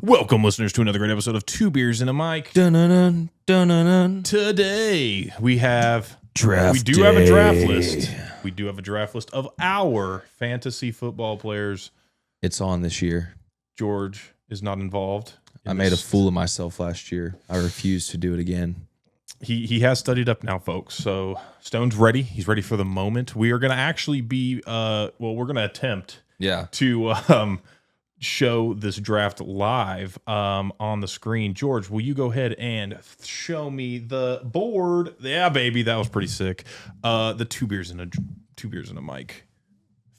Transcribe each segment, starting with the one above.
Welcome, listeners, to another great episode of Two Beers and a Mic. Dun-dun-dun, dun-dun-dun. Today, we have... Draft We do have a draft day. list. We do have a draft list of our fantasy football players. It's on this year. George is not involved. I made a fool of myself last year. I refuse to do it again. He has studied up now, folks. So Stone's ready. He's ready for the moment. We are going to actually be... we're going to attempt to... show this draft live on the screen. George, will you go ahead and show me the board? Yeah, baby, that was pretty sick. The two beers and a mic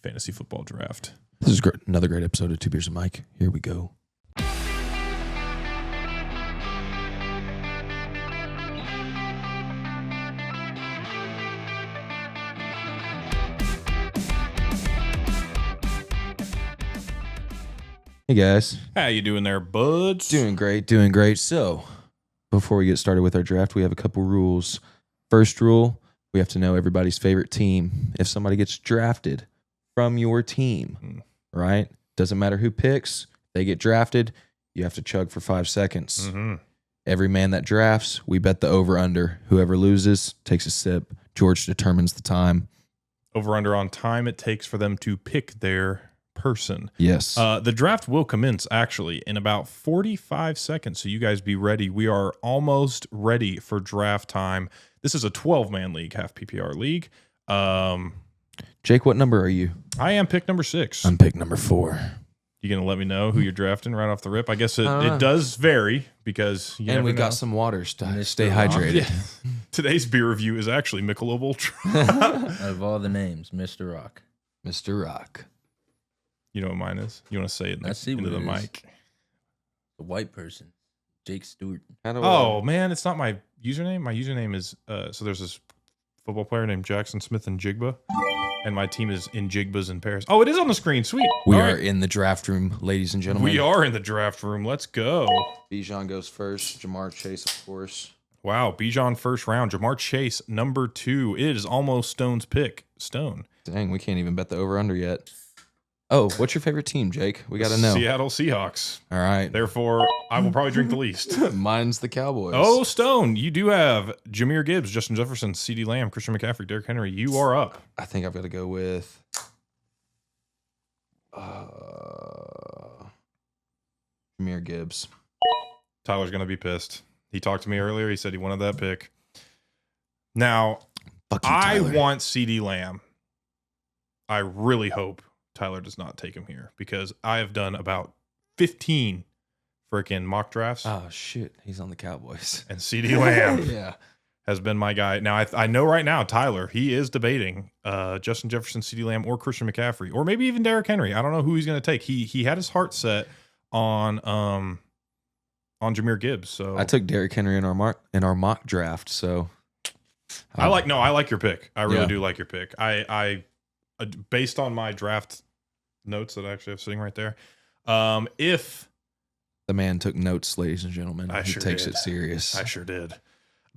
fantasy football draft. This is great. Another great episode of Two Beers and Mike. Here we go. Hey guys. How you doing there, buds? Doing great. So, before we get started with our draft, we have a couple rules. First rule, we have to know everybody's favorite team. If somebody gets drafted from your team, right? Doesn't matter who picks, they get drafted, you have to chug for 5 seconds. Mm-hmm. Every man that drafts, we bet the over-under. Whoever loses takes a sip. George determines the time. Over-under on time it takes for them to pick their person. Yes. The draft will commence actually in about 45 seconds, so you guys be ready. We are almost ready for draft time. This is a 12-man league, half PPR league. Jake, what number are you? I am pick number 6. I'm pick number 4. You gonna let me know who you're drafting right off the rip? I guess it does vary because you And we never got know. some waters to stay hydrated. Yeah. Today's beer review is actually Michelob Ultra. Out of all the names, Mr. Rock. Mr. Rock. You know what mine is? You want to say it into the mic? The white person, Jake Stewart. Oh man, it's not my username. My username is so there's this football player named Jackson Smith in Jigba, and my team is in Jigbas in Paris. Oh, it is on the screen. Sweet. We All are right. in the draft room, ladies and gentlemen. We are in the draft room. Let's go. Bijan goes first. Jamar Chase, of course. Wow, Bijan first round. Jamar Chase number 2. It is almost Stone's pick. Stone. Dang, we can't even bet the over-under yet. Oh, what's your favorite team, Jake? We got to know. Seattle Seahawks. All right. Therefore, I will probably drink the least. Mine's the Cowboys. Oh, Stone, you do have Jahmyr Gibbs, Justin Jefferson, CeeDee Lamb, Christian McCaffrey, Derrick Henry. You are up. I think I've got to go with Jahmyr Gibbs. Tyler's going to be pissed. He talked to me earlier. He said he wanted that pick. Now, Fuck you, I Tyler. want CeeDee Lamb. I really hope Tyler does not take him here because I have done about 15 freaking mock drafts. Oh, shit. He's on the Cowboys. And CeeDee Lamb Yeah. has been my guy. Now, I know right now, Tyler, he is debating Justin Jefferson, CeeDee Lamb, or Christian McCaffrey, or maybe even Derrick Henry. I don't know who he's going to take. He had his heart set on Jahmyr Gibbs. So I took Derrick Henry in our mock draft, so I like your pick. I really Yeah. do like your pick. I based on my draft notes that I actually have sitting right there. If the man took notes, ladies and gentlemen. I he sure takes did. it serious. I sure did.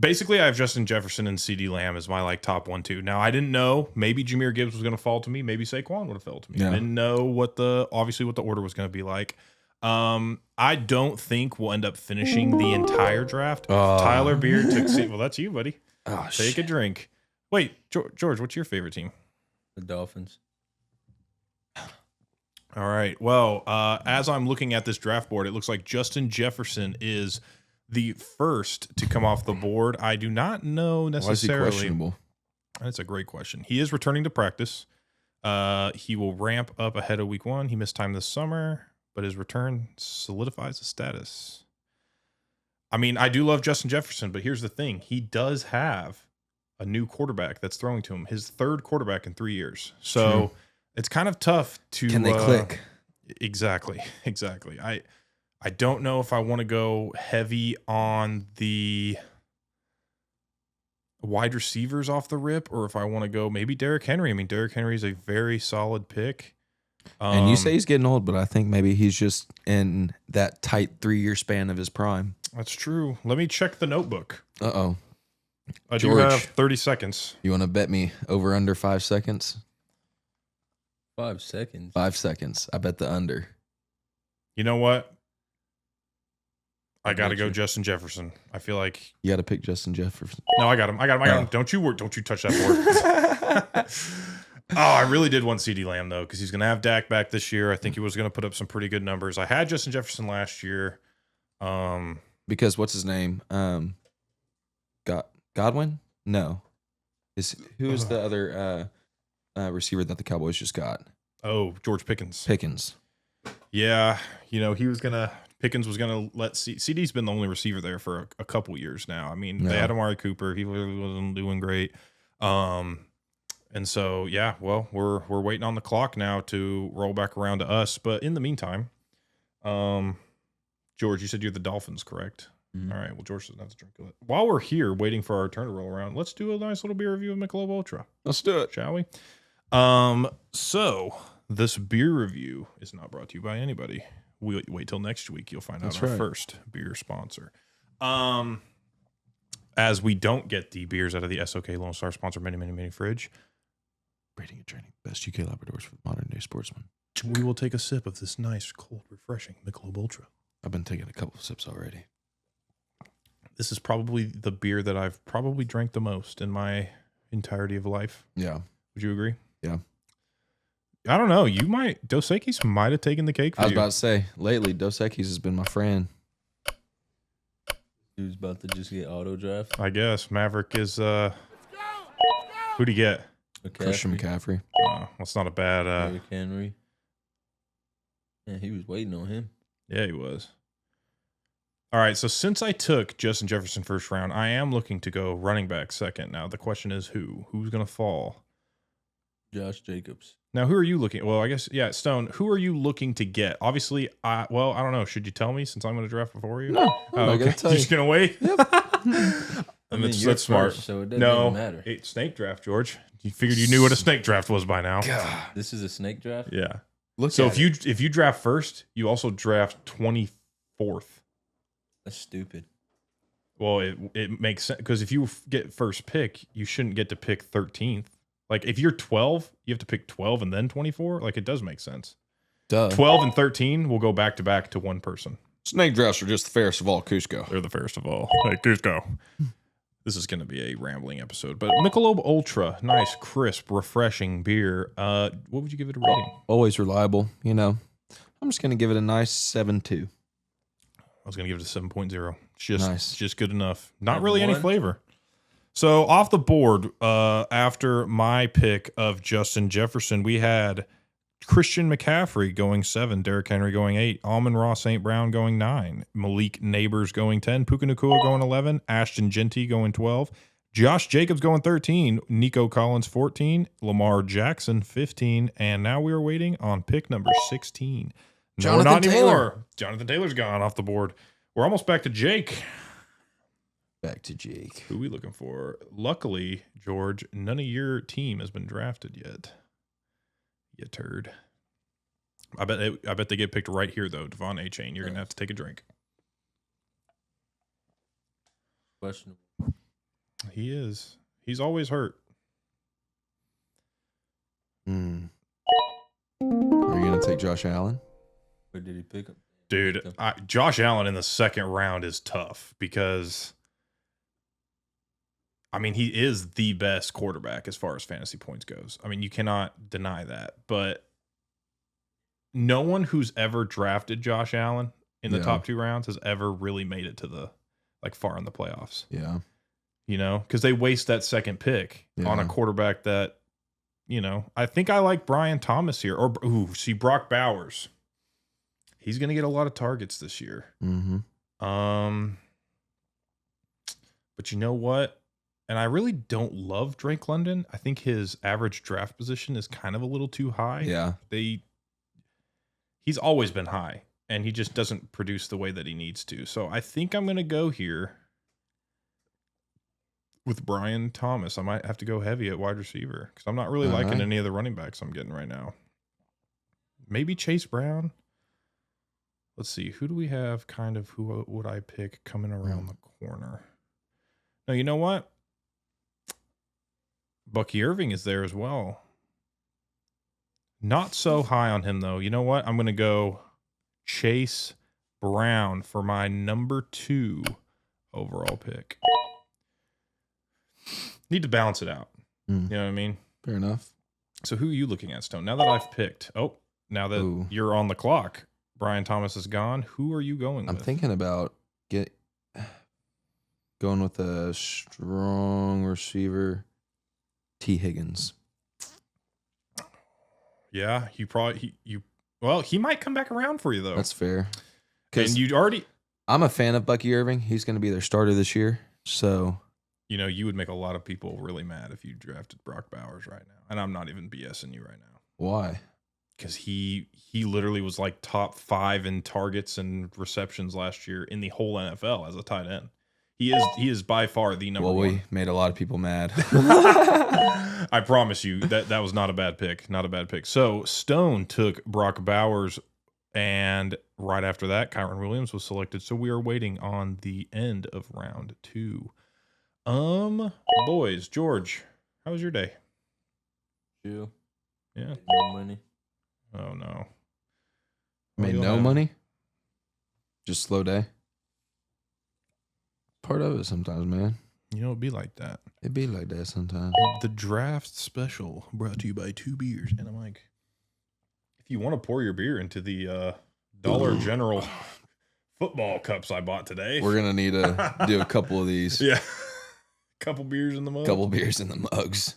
Basically, I have Justin Jefferson and CeeDee Lamb as my top 1-2. Now, I didn't know maybe Jahmyr Gibbs was going to fall to me. Maybe Saquon would have fell to me. Yeah. I didn't know what the order was going to be like. I don't think we'll end up finishing the entire draft. Tyler Beard took. Well, that's you, buddy. Oh, Take a drink. Wait, George, what's your favorite team? The Dolphins. All right. Well, as I'm looking at this draft board, it looks like Justin Jefferson is the first to come off the board. I do not know necessarily. Why is he questionable? That's a great question. He is returning to practice. He will ramp up ahead of week 1. He missed time this summer, but his return solidifies his status. I mean, I do love Justin Jefferson, but here's the thing. He does have a new quarterback that's throwing to him, his 3rd quarterback in 3 years. So True. it's kind of tough to... Can they click? Exactly. I don't know if I want to go heavy on the wide receivers off the rip or if I want to go maybe Derrick Henry. I mean, Derrick Henry is a very solid pick. And you say he's getting old, but I think maybe he's just in that tight 3-year span of his prime. That's true. Let me check the notebook. Uh-oh. I do George. have 30 seconds. You want to bet me over under 5 seconds? 5 seconds. 5 seconds. I bet the under. You know what? I got to go Justin Jefferson. I feel like you got to pick Justin Jefferson. No, I got him. I got him. Don't you touch that board. Oh, I really did want CeeDee Lamb though, because he's going to have Dak back this year. I think he was going to put up some pretty good numbers. I had Justin Jefferson last year. Because what's his name? Godwin? No. Who is the other receiver that the Cowboys just got? Oh, George Pickens. Yeah, he was gonna. Pickens was gonna let CD's been the only receiver there for a couple years now. I mean, they had Amari Cooper. He really wasn't doing great. And so well, we're waiting on the clock now to roll back around to us. But in the meantime, George, you said you're the Dolphins, correct? Mm-hmm. All right. Well, George doesn't have to drink it. While we're here waiting for our turn to roll around, let's do a nice little beer review of Michelob Ultra. Let's do it, shall we? So this beer review is not brought to you by anybody. We'll wait till next week. You'll find out our first beer sponsor. As we don't get the beers out of the SOK Lone Star sponsor, Mini Fridge. Rating and training, best UK Labradors for the modern day sportsman. We will take a sip of this nice, cold, refreshing Michelob Ultra. I've been taking a couple of sips already. This is probably the beer that I've probably drank the most in my entirety of life. Yeah. Would you agree? Yeah. I don't know. Dos Equis might have taken the cake for you. I was about to say, lately, Dos Equis has been my friend. He was about to just get auto draft. I guess. Maverick is, who'd he get? Christian McCaffrey. That's not a bad, Derrick Henry. Yeah, he was waiting on him. Yeah, he was. All right, so since I took Justin Jefferson first round, I am looking to go running back second. Now, the question is who? Who's going to fall? Josh Jacobs. Now, who are you looking? Well, I guess, Stone, who are you looking to get? Obviously, I don't know. Should you tell me since I'm going to draft before you? No, I'm not going to tell you. You're just going to wait? Yep. That's smart. First, so it doesn't even matter. It's snake draft, George. You figured you knew what a snake draft was by now. God. This is a snake draft? Yeah. If you draft first, you also draft 24th. That's stupid. Well, it makes sense because if you get first pick, you shouldn't get to pick 13th. Like if you're 12, you have to pick 12 and then 24. Like it does make sense. Duh. 12 and 13 will go back to back to one person. Snake drafts are just the fairest of all, Cusco. They're the fairest of all. Hey, Cusco. This is going to be a rambling episode, but Michelob Ultra, nice, crisp, refreshing beer. What would you give it a rating? Always reliable, I'm just going to give it a nice 7.2. I was going to give it a 7.0. Just good enough. Not Number really any one? flavor. So off the board, after my pick of Justin Jefferson, we had Christian McCaffrey going 7, Derrick Henry going 8, Amon-Ra St. Brown going 9, Malik Neighbors going 10, Puka Nacua going 11, Ashton Genty going 12, Josh Jacobs going 13, Nico Collins 14, Lamar Jackson 15, and now we are waiting on pick number 16. No, not anymore. Jonathan Taylor's gone off the board. We're almost back to Jake. Back to Jake. Who are we looking for? Luckily, George, none of your team has been drafted yet. You turd. I bet they get picked right here, though. Devon A-Chain, you're going to have to take a drink. Questionable. He is. He's always hurt. Are you going to take Josh Allen? Where did he pick him? Dude, Josh Allen in the second round is tough because, I mean, he is the best quarterback as far as fantasy points goes. I mean, you cannot deny that. But no one who's ever drafted Josh Allen in the top 2 rounds has ever really made it to the, far in the playoffs. Yeah. Because they waste that second pick on a quarterback that, I think I like Brian Thomas here. Or, Brock Bowers. He's going to get a lot of targets this year. Mm-hmm. But you know what? And I really don't love Drake London. I think his average draft position is kind of a little too high. Yeah. He's always been high, and he just doesn't produce the way that he needs to. So I think I'm going to go here with Brian Thomas. I might have to go heavy at wide receiver because I'm not really liking any of the running backs I'm getting right now. Maybe Chase Brown. Let's see. Who do we have who would I pick coming around the corner? No, you know what? Bucky Irving is there as well. Not so high on him, though. You know what? I'm going to go Chase Brown for my number 2 overall pick. Need to balance it out. You know what I mean? Fair enough. So who are you looking at, Stone? Now that I've picked, now that you're on the clock, Brian Thomas is gone. Who are you going with? I'm thinking about going with a strong receiver, T. Higgins. Yeah, he might come back around for you though. That's fair. And I'm a fan of Bucky Irving. He's going to be their starter this year. So, you would make a lot of people really mad if you drafted Brock Bowers right now. And I'm not even BSing you right now. Why? Because he literally was like top 5 in targets and receptions last year in the whole NFL as a tight end. He is by far the number 1. Well, we made a lot of people mad. I promise you that was not a bad pick. Not a bad pick. So Stone took Brock Bowers, and right after that, Kyron Williams was selected. So we are waiting on the end of round 2. Boys, George, how was your day? Chill. Yeah. No money. Oh no. Made no money? Just slow day? Part of it sometimes, man. It'd be like that. It'd be like that sometimes. The draft special brought to you by 2 beers. And I'm like, if you want to pour your beer into the Dollar General football cups I bought today, we're going to need to do a couple of these. Yeah. Couple beers in the mug. Couple beers in the mugs.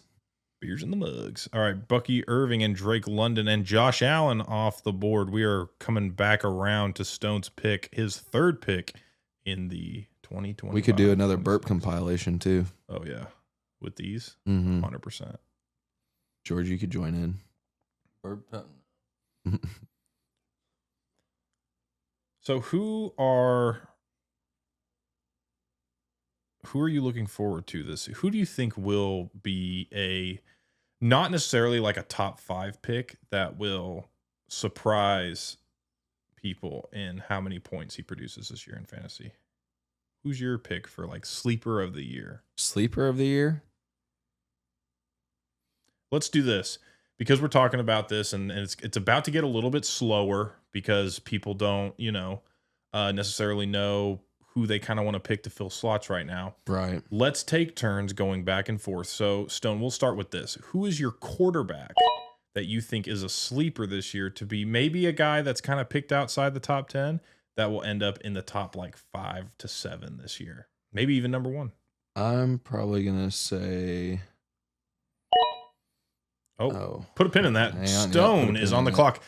Beers in the mugs. All right, Bucky Irving and Drake London and Josh Allen off the board. We are coming back around to Stone's pick, his 3rd pick in the 2020. We could do another burp compilation too. Oh yeah, with these, 100%. George, you could join in. Burp. So who are you looking forward to this? Who do you think will be not necessarily like a top 5 pick that will surprise people in how many points he produces this year in fantasy? Who's your pick for like sleeper of the year? Sleeper of the year? Let's do this because we're talking about this and it's about to get a little bit slower because people don't, necessarily know who they kind of want to pick to fill slots right now. Right. Let's take turns going back and forth. So, Stone, we'll start with this. Who is your quarterback that you think is a sleeper this year to be maybe a guy that's kind of picked outside the top 10 that will end up in the top like 5 to 7 this year? Maybe even number 1. I'm probably going to say... Oh, put a pin in that. Stone is on the clock.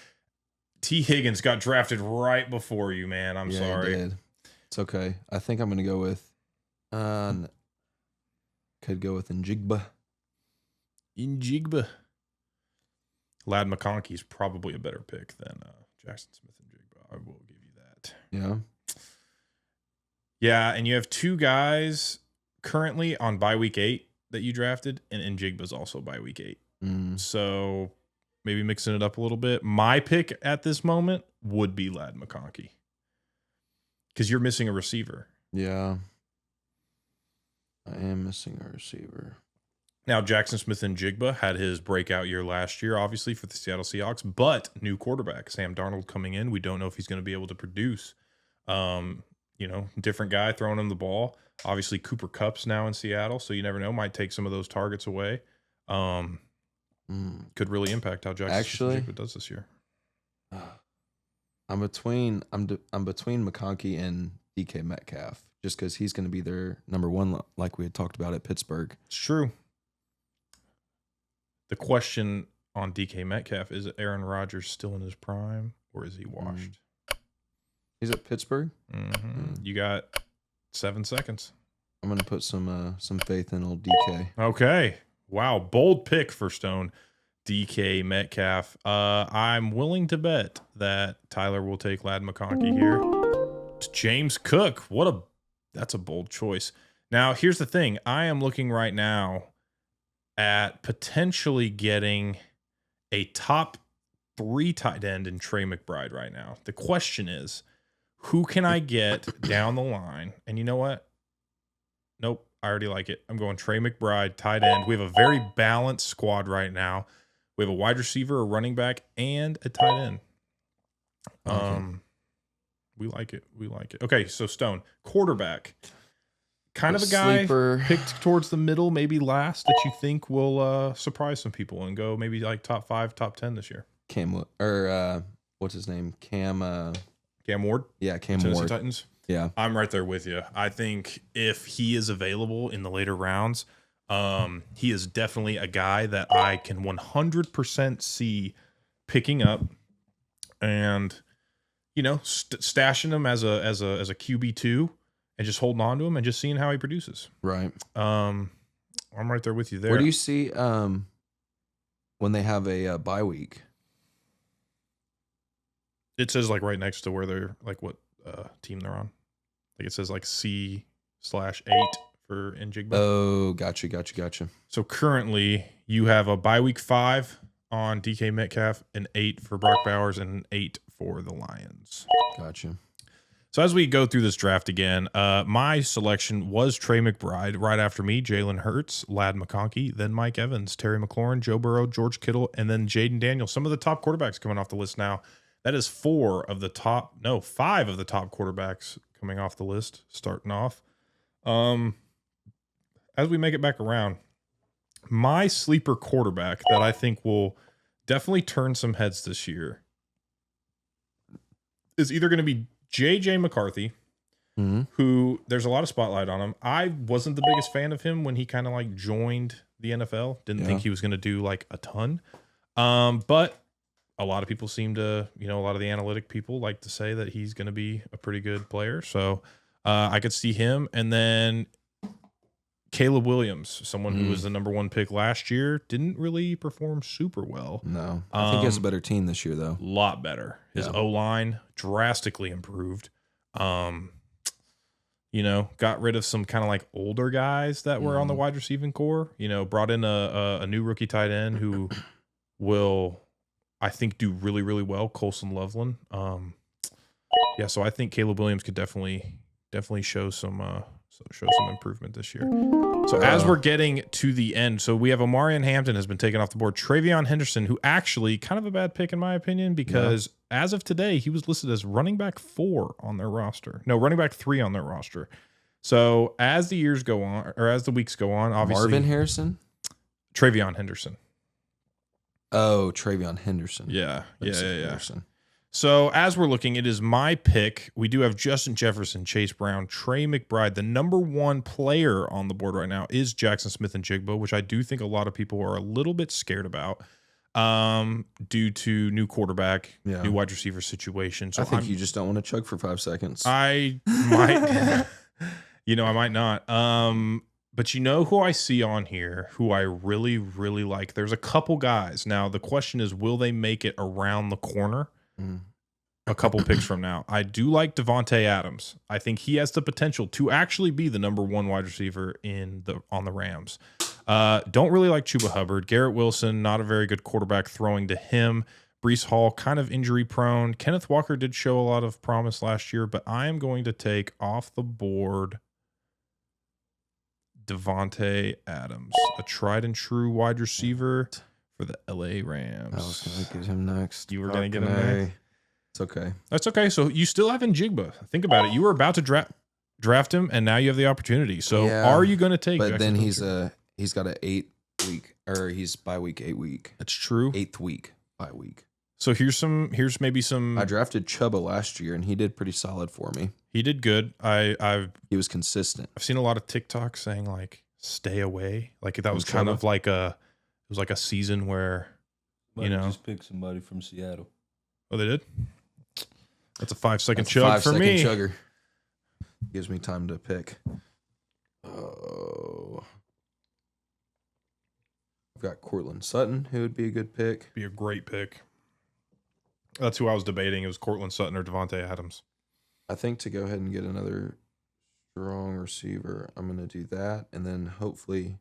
T. Higgins got drafted right before you, man. I'm sorry. He did. It's okay. I think I'm going to go with... could go with Njigba. Lad McConkey's probably a better pick than Jackson Smith and Jigba. I will give you that. Yeah. Yeah, and you have 2 guys currently on bye week 8 that you drafted, and Njigba's also bye week 8. So maybe mixing it up a little bit. My pick at this moment would be Lad McConkey because you're missing a receiver. Yeah. I am missing a receiver. Now, Jackson Smith and Jigba had his breakout year last year, obviously, for the Seattle Seahawks, but new quarterback, Sam Darnold coming in. We don't know if he's going to be able to produce. Different guy throwing him the ball. Obviously, Cooper Kupp's now in Seattle, so you never know. Might take some of those targets away. Could really impact how Jackson Smith and Jigba does this year. I'm between McConkey and DK Metcalf, just because he's going to be their number 1, like we had talked about at Pittsburgh. It's true. The question on DK Metcalf is Aaron Rodgers still in his prime or is he washed? He's at Pittsburgh. You got 7 seconds. I'm going to put some faith in old DK. Okay. Wow. Bold pick for Stone. DK Metcalf. I'm willing to bet that Tyler will take Lad McConkey here. It's James Cook. That's a bold choice. Now, here's the thing. I am looking right now at potentially getting a top 3 tight end in Trey McBride right now. The question is, who can I get down the line? And you know what? Nope. I already like it. I'm going Trey McBride, tight end. We have a very balanced squad right now. We have a wide receiver, a running back, and a tight end. Okay. We like it. We like it. Okay, so Stone, quarterback. Kind of a guy sleeper picked towards the middle, maybe last, that you think will surprise some people and go maybe like top 5, top 10 this year. What's his name? Cam Ward? Yeah, Cam Tennessee Ward. Titans? Yeah. I'm right there with you. I think if he is available in the later rounds, he is definitely a guy that I can 100% see picking up and, you know, stashing him as a QB2 and just holding on to him and just seeing how he produces. Right. I'm right there with you there. Where do you see when they have a bye week? It says like right next to where they're like what team they're on. Like it says like C/8 for Njigba. Oh, gotcha. So currently you have a bye week 5 on DK Metcalf, an 8 for Brock Bowers, and an 8 for the Lions. Gotcha. So as we go through this draft again, my selection was Trey McBride. Right after me, Jalen Hurts, Ladd McConkey, then Mike Evans, Terry McLaurin, Joe Burrow, George Kittle, and then Jaden Daniels. Some of the top quarterbacks coming off the list now. That is 5 of the top quarterbacks coming off the list, starting off. As we make it back around, my sleeper quarterback that I think will definitely turn some heads this year is either going to be J.J. McCarthy, who there's a lot of spotlight on him. I wasn't the biggest fan of him when he kind of like joined the NFL. Didn't think he was going to do like a ton. But a lot of people seem to, a lot of the analytic people like to say that he's going to be a pretty good player. So I could see him. And then Caleb Williams, someone who was the number 1 pick last year, didn't really perform super well. No. I think he has a better team this year, though. A lot better. His O-line drastically improved. Got rid of some kind of like older guys that were on the wide receiving core. Brought in a new rookie tight end who will, I think, do really, really well. Colson Loveland. So I think Caleb Williams could definitely show some improvement this year. So as we're getting to the end, so we have Omarion Hampton has been taken off the board. Travion Henderson, who actually kind of a bad pick in my opinion, because as of today, he was listed as running back 4 on their roster. No, running back 3 on their roster. So as the years go on, or as the weeks go on, obviously Marvin Harrison? Travion Henderson. Oh, Travion Henderson. Yeah. Henderson. So as we're looking, it is my pick. We do have Justin Jefferson, Chase Brown, Trey McBride. The number 1 player on the board right now is Jackson Smith-Njigba, which I do think a lot of people are a little bit scared about due to new quarterback, new wide receiver situation. So I think you just don't want to chug for 5 seconds. I might, I might not. But who I see on here, who I really, really like? There's a couple guys. Now, the question is, will they make it around the corner? A couple picks from now. I do like Devontae Adams. I think he has the potential to actually be the number 1 wide receiver on the Rams. Don't really like Chuba Hubbard. Garrett Wilson, not a very good quarterback throwing to him. Breece Hall, kind of injury prone. Kenneth Walker did show a lot of promise last year, but I am going to take off the board Devontae Adams, a tried and true wide receiver for the LA Rams. I was going to get him next. You were going to get him next? It's okay. That's okay. So you still have Njigba. Think about it. You were about to draft him, and now you have the opportunity. So are you going to take? But then he's got an 8 week, or he's bye week 8 week. That's true. 8th week bye week. So here's maybe some. I drafted Chuba last year, and he did pretty solid for me. He did good. He was consistent. I've seen a lot of TikTok saying like stay away. Like that was kind of like a season where just pick somebody from Seattle. Oh, they did? That's a 5-second chug for me. 5-second chugger. Gives me time to pick. Oh. I've got Cortland Sutton, who would be a good pick. Be a great pick. That's who I was debating. It was Cortland Sutton or Devontae Adams. I think to go ahead and get another strong receiver, I'm going to do that. And then hopefully,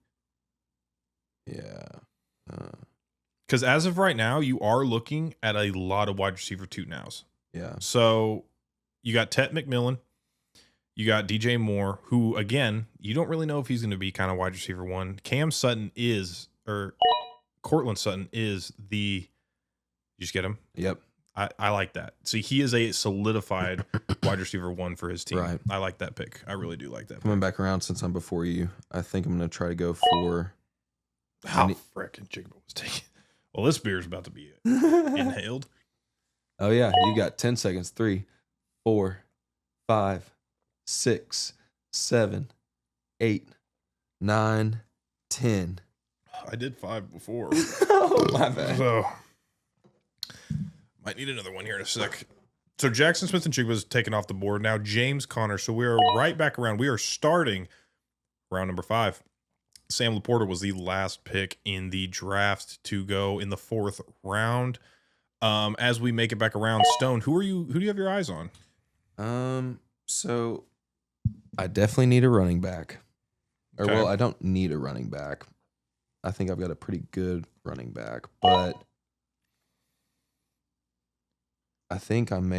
because as of right now, you are looking at a lot of wide receiver 2 nows. Yeah. So you got Tet McMillan. You got DJ Moore, who, again, you don't really know if he's going to be kind of wide receiver 1. Cortland Sutton is you just get him? Yep. I like that. See, he is a solidified wide receiver 1 for his team. Right. I like that pick. I really do like that. Coming back around since I'm before you, I think I'm going to try to go for. How frickin' Jigba was taken. Well, this beer's about to be inhaled. Oh yeah, you got 10 seconds. 3, 4, 5, 6, 7, 8, 9, 10. I did 5 before. Oh, my bad. So might need another one here in a sec. So Jackson Smith and Jigba was taken off the board. Now James Conner. So we are right back around. We are starting round number 5. Sam Laporta was the last pick in the draft to go in the 4th round. As we make it back around, Stone, who do you have your eyes on? So I definitely need a running back. Or Okay. well, I don't need a running back. I think I've got a pretty good running back, but I think I'm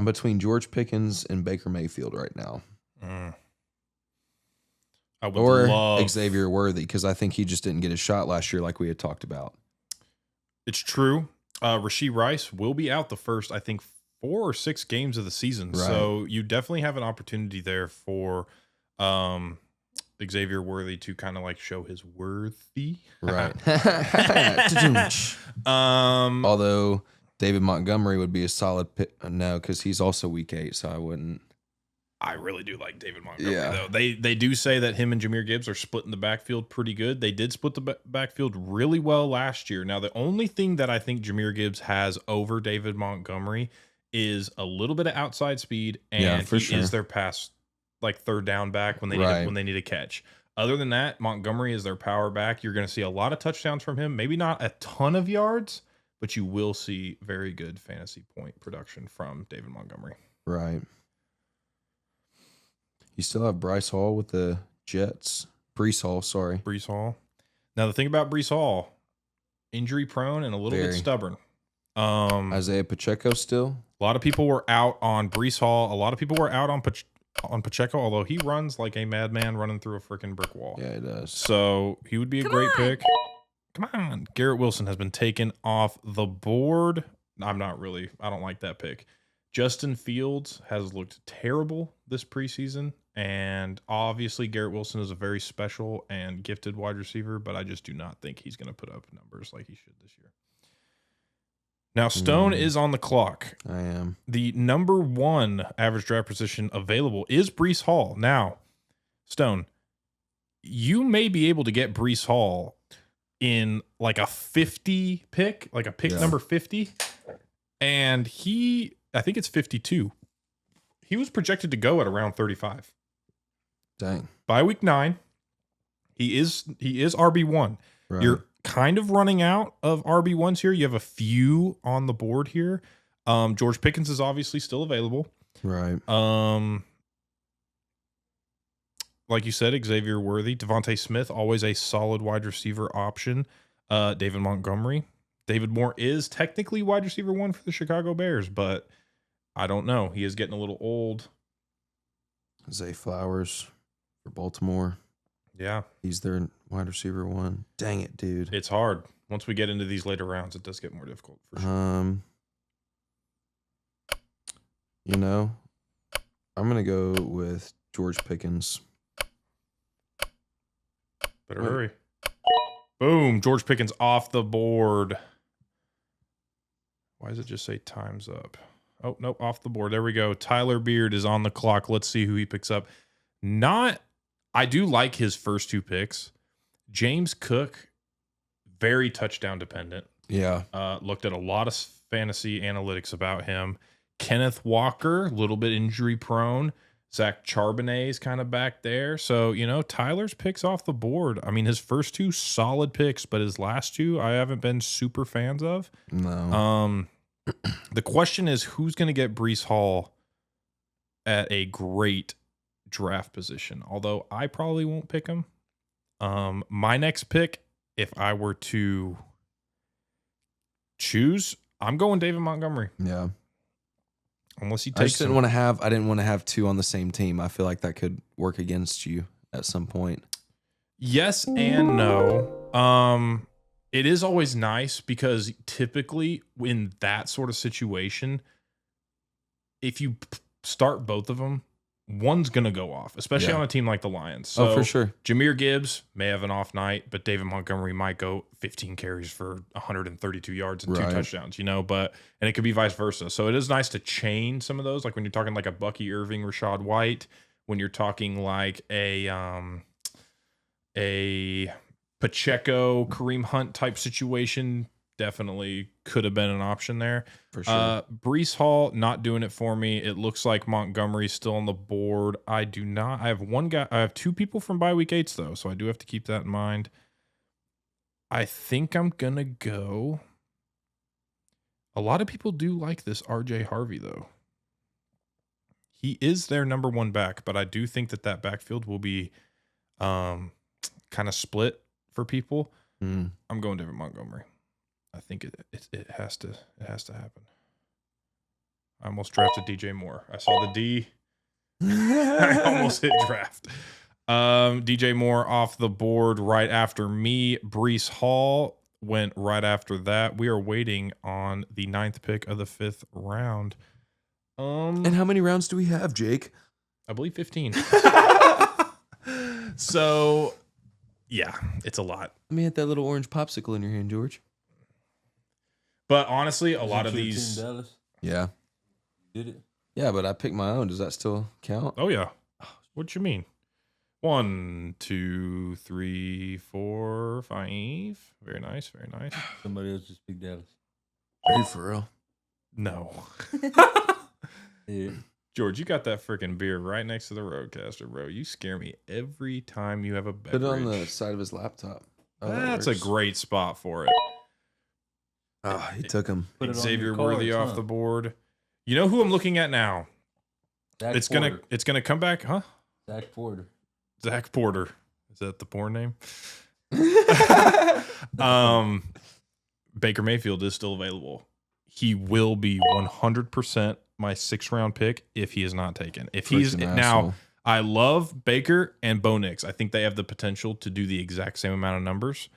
between George Pickens and Baker Mayfield right now. I would Or love Xavier Worthy, because I think he just didn't get a shot last year like we had talked about. It's true. Rashee Rice will be out the first, I think, 4 or 6 games of the season. Right. So you definitely have an opportunity there for Xavier Worthy to kind of like show his worthy. Right. Although David Montgomery would be a solid pick. No, because he's also week 8, so I wouldn't. I really do like David Montgomery, Yeah. though. They do say that him and Jahmyr Gibbs are splitting the backfield pretty good. They did split the backfield really well last year. Now, the only thing that I think Jahmyr Gibbs has over David Montgomery is a little bit of outside speed, and is their pass, like, third down back when they need a catch. Other than that, Montgomery is their power back. You're going to see a lot of touchdowns from him. Maybe not a ton of yards, but you will see very good fantasy point production from David Montgomery. Right. You still have Bryce Hall with the Jets. Breece Hall, sorry. Breece Hall. Now, the thing about Breece Hall, injury prone and a little bit stubborn. Isaiah Pacheco still? A lot of people were out on Breece Hall. A lot of people were out on Pacheco, although he runs like a madman running through a freaking brick wall. Yeah, he does. So he would be a great pick. Come on. Garrett Wilson has been taken off the board. I don't like that pick. Justin Fields has looked terrible this preseason. And obviously, Garrett Wilson is a very special and gifted wide receiver, but I just do not think he's going to put up numbers like he should this year. Now, Stone is on the clock. I am. The number 1 average draft position available is Breece Hall. Now, Stone, you may be able to get Breece Hall in like a 50 pick, like a pick number 50. And I think it's 52. He was projected to go at around 35. Dang. By week 9, he is RB1. Right. You're kind of running out of RB1s here. You have a few on the board here. George Pickens is obviously still available. Right. Like you said, Xavier Worthy, Devontae Smith, always a solid wide receiver option. David Montgomery. David Moore is technically wide receiver 1 for the Chicago Bears, but I don't know. He is getting a little old. Zay Flowers for Baltimore. Yeah. He's their wide receiver 1. Dang it, dude. It's hard. Once we get into these later rounds, it does get more difficult for sure. I'm going to go with George Pickens. Better hurry. Boom. George Pickens off the board. Why does it just say time's up? Oh, nope, off the board. There we go. Tyler Beard is on the clock. Let's see who he picks up. I do like his first 2 picks. James Cook, very touchdown dependent. Yeah. Looked at a lot of fantasy analytics about him. Kenneth Walker, a little bit injury prone. Zach Charbonnet is kind of back there. So, Tyler's picks off the board. I mean, his first 2 solid picks, but his last 2 I haven't been super fans of. No. The question is, who's going to get Breece Hall at a great draft position? Although I probably won't pick him. My next pick, if I were to choose, I'm going David Montgomery. Yeah. Unless he I takes just didn't want to have 2 on the same team. I feel like that could work against you at some point. Yes and no. It is always nice because typically in that sort of situation, if you start both of them, one's going to go off, especially on a team like the Lions. So for sure. Jahmyr Gibbs may have an off night, but David Montgomery might go 15 carries for 132 yards and 2 touchdowns, and it could be vice versa. So it is nice to chain some of those. Like when you're talking like a Bucky Irving, Rashad White, when you're talking like a Pacheco, Kareem Hunt type situation, definitely could have been an option there. For sure. Breece Hall, not doing it for me. It looks like Montgomery's still on the board. I have one guy. I have 2 people from bye week 8s though, so I do have to keep that in mind. I think I'm gonna go. A lot of people do like this RJ Harvey though. He is their number 1 back, but I do think that backfield will be kind of split for people. I'm going David Montgomery. I think it has to happen. I almost drafted DJ Moore. I saw the D. I almost hit draft. DJ Moore off the board right after me. Breece Hall went right after that. We are waiting on the 9th pick of the 5th round. And how many rounds do we have, Jake? I believe 15. So, yeah, it's a lot. Let me hit that little orange popsicle in your hand, George. But honestly, a lot of these. Yeah. Did it? Yeah, but I picked my own. Does that still count? Oh, yeah. What you mean? 1, 2, 3, 4, 5. Very nice. Very nice. Somebody else just picked Dallas. Are you for real? No. Yeah. George, you got that freaking beer right next to the Roadcaster, bro. You scare me every time you have a beverage. Put it on the side of his laptop. Oh, that's a great spot for it. Oh, he took him. Xavier Worthy off the board. You know who I'm looking at now? It's gonna come back, huh? Zach Porter. Zach Porter. Is that the porn name? Baker Mayfield is still available. He will be 100% my 6th round pick if he is not taken. If he's now, I love Baker and Bo Nix. I think they have the potential to do the exact same amount of numbers.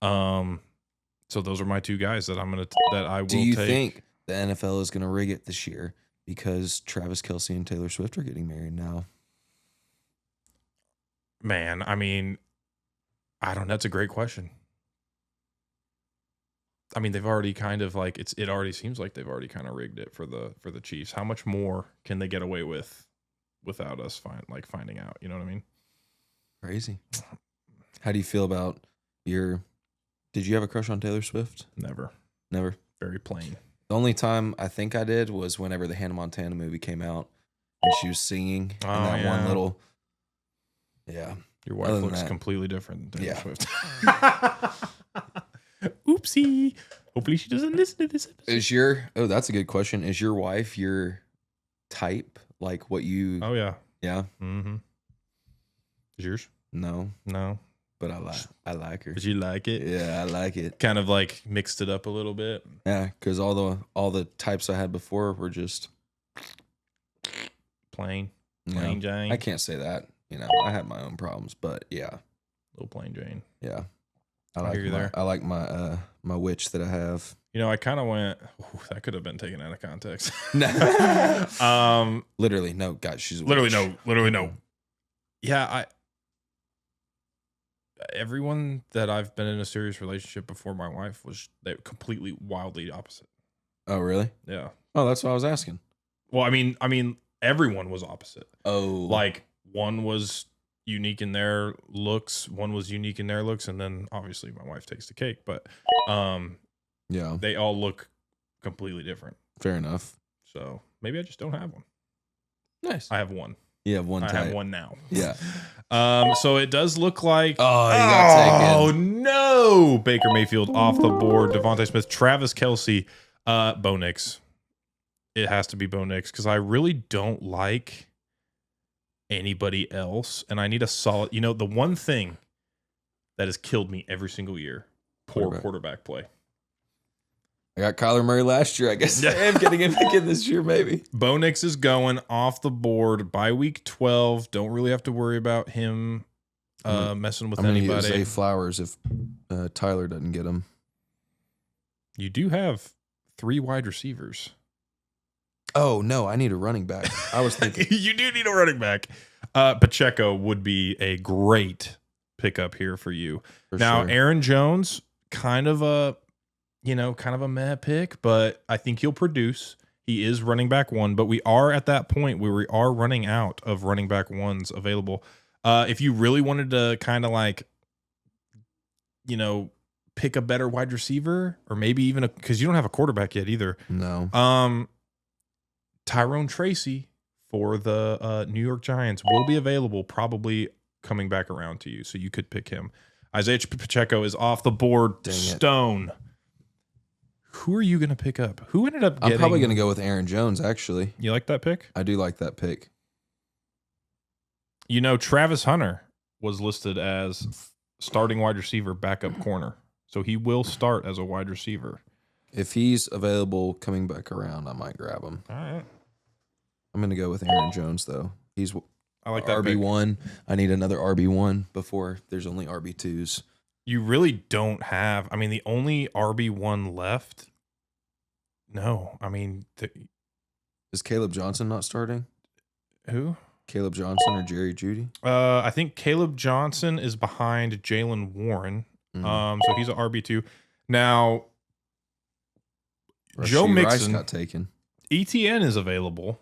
So those are my 2 guys that I will take. Do you think the NFL is going to rig it this year because Travis Kelce and Taylor Swift are getting married now? Man, I mean, I don't know. That's a great question. I mean, they've already kind of like it already seems like they've already kind of rigged it for the Chiefs. How much more can they get away with without us finding out? You know what I mean? Crazy. How do you feel about did you have a crush on Taylor Swift? Never. Very plain. The only time I think I did was whenever the Hannah Montana movie came out and she was singing in that one little. Yeah. Your wife looks completely different than Taylor Swift. Oopsie. Hopefully she doesn't listen to this episode. That's a good question. Is your wife your type? Like what you. Oh, yeah. Yeah. Mm-hmm. Is yours? No. But I like her. Did you like it? Yeah, I like it. Kind of like mixed it up a little bit. Yeah, because all the types I had before were just plain Jane. I can't say that. I had my own problems, but yeah, little plain Jane. Yeah, I like my my witch that I have. I kind of went. That could have been taken out of context. Literally no. God, she's a literally witch. Literally no. Yeah, everyone that I've been in a serious relationship before my wife they were completely wildly opposite. Oh, really? Yeah. Oh, that's what I was asking. Well, I mean, everyone was opposite. Oh, like one was unique in their looks, and then obviously my wife takes the cake. But yeah, they all look completely different. Fair enough. So maybe I just don't have one. Nice. I have one. You have one. I have one now. Yeah. So it does look like. Oh, he got taken. Oh no! Baker Mayfield off the board. Devontae Smith, Travis Kelce, Bo Nix. It has to be Bo Nix because I really don't like anybody else, and I need a solid. The one thing that has killed me every single year: poor quarterback play. I got Kyler Murray last year. I guess I am getting him again this year, maybe. Bo Nix is going off the board by week 12. Don't really have to worry about him messing with anybody. Zay Flowers if Tyler doesn't get him. You do have 3 wide receivers. Oh, no, I need a running back. I was thinking. You do need a running back. Pacheco would be a great pickup here for you. Now, sure. Aaron Jones, kind of a meh pick, but I think he'll produce. He is running back 1, but we are at that point where we are running out of running back 1s available. If you really wanted to kind of like, pick a better wide receiver, or maybe even because you don't have a quarterback yet either. No. Tyrone Tracy for the New York Giants will be available, probably coming back around to you, so you could pick him. Isaiah Pacheco is off the board. Dang Stone. Who are you going to pick up? Who ended up getting... I'm probably going to go with Aaron Jones, actually. You like that pick? I do like that pick. Travis Hunter was listed as starting wide receiver, backup corner. So he will start as a wide receiver. If he's available coming back around, I might grab him. All right. I'm going to go with Aaron Jones, though. He's I like that RB1. I need another RB1 before there's only RB2s. You really don't have... I mean, the only RB1 left... No, I mean... Is Caleb Johnson not starting? Who? Caleb Johnson or Jerry Jeudy? I think Caleb Johnson is behind Jalen Warren. So he's an RB2. Now, Joe Mixon got taken. ETN is available,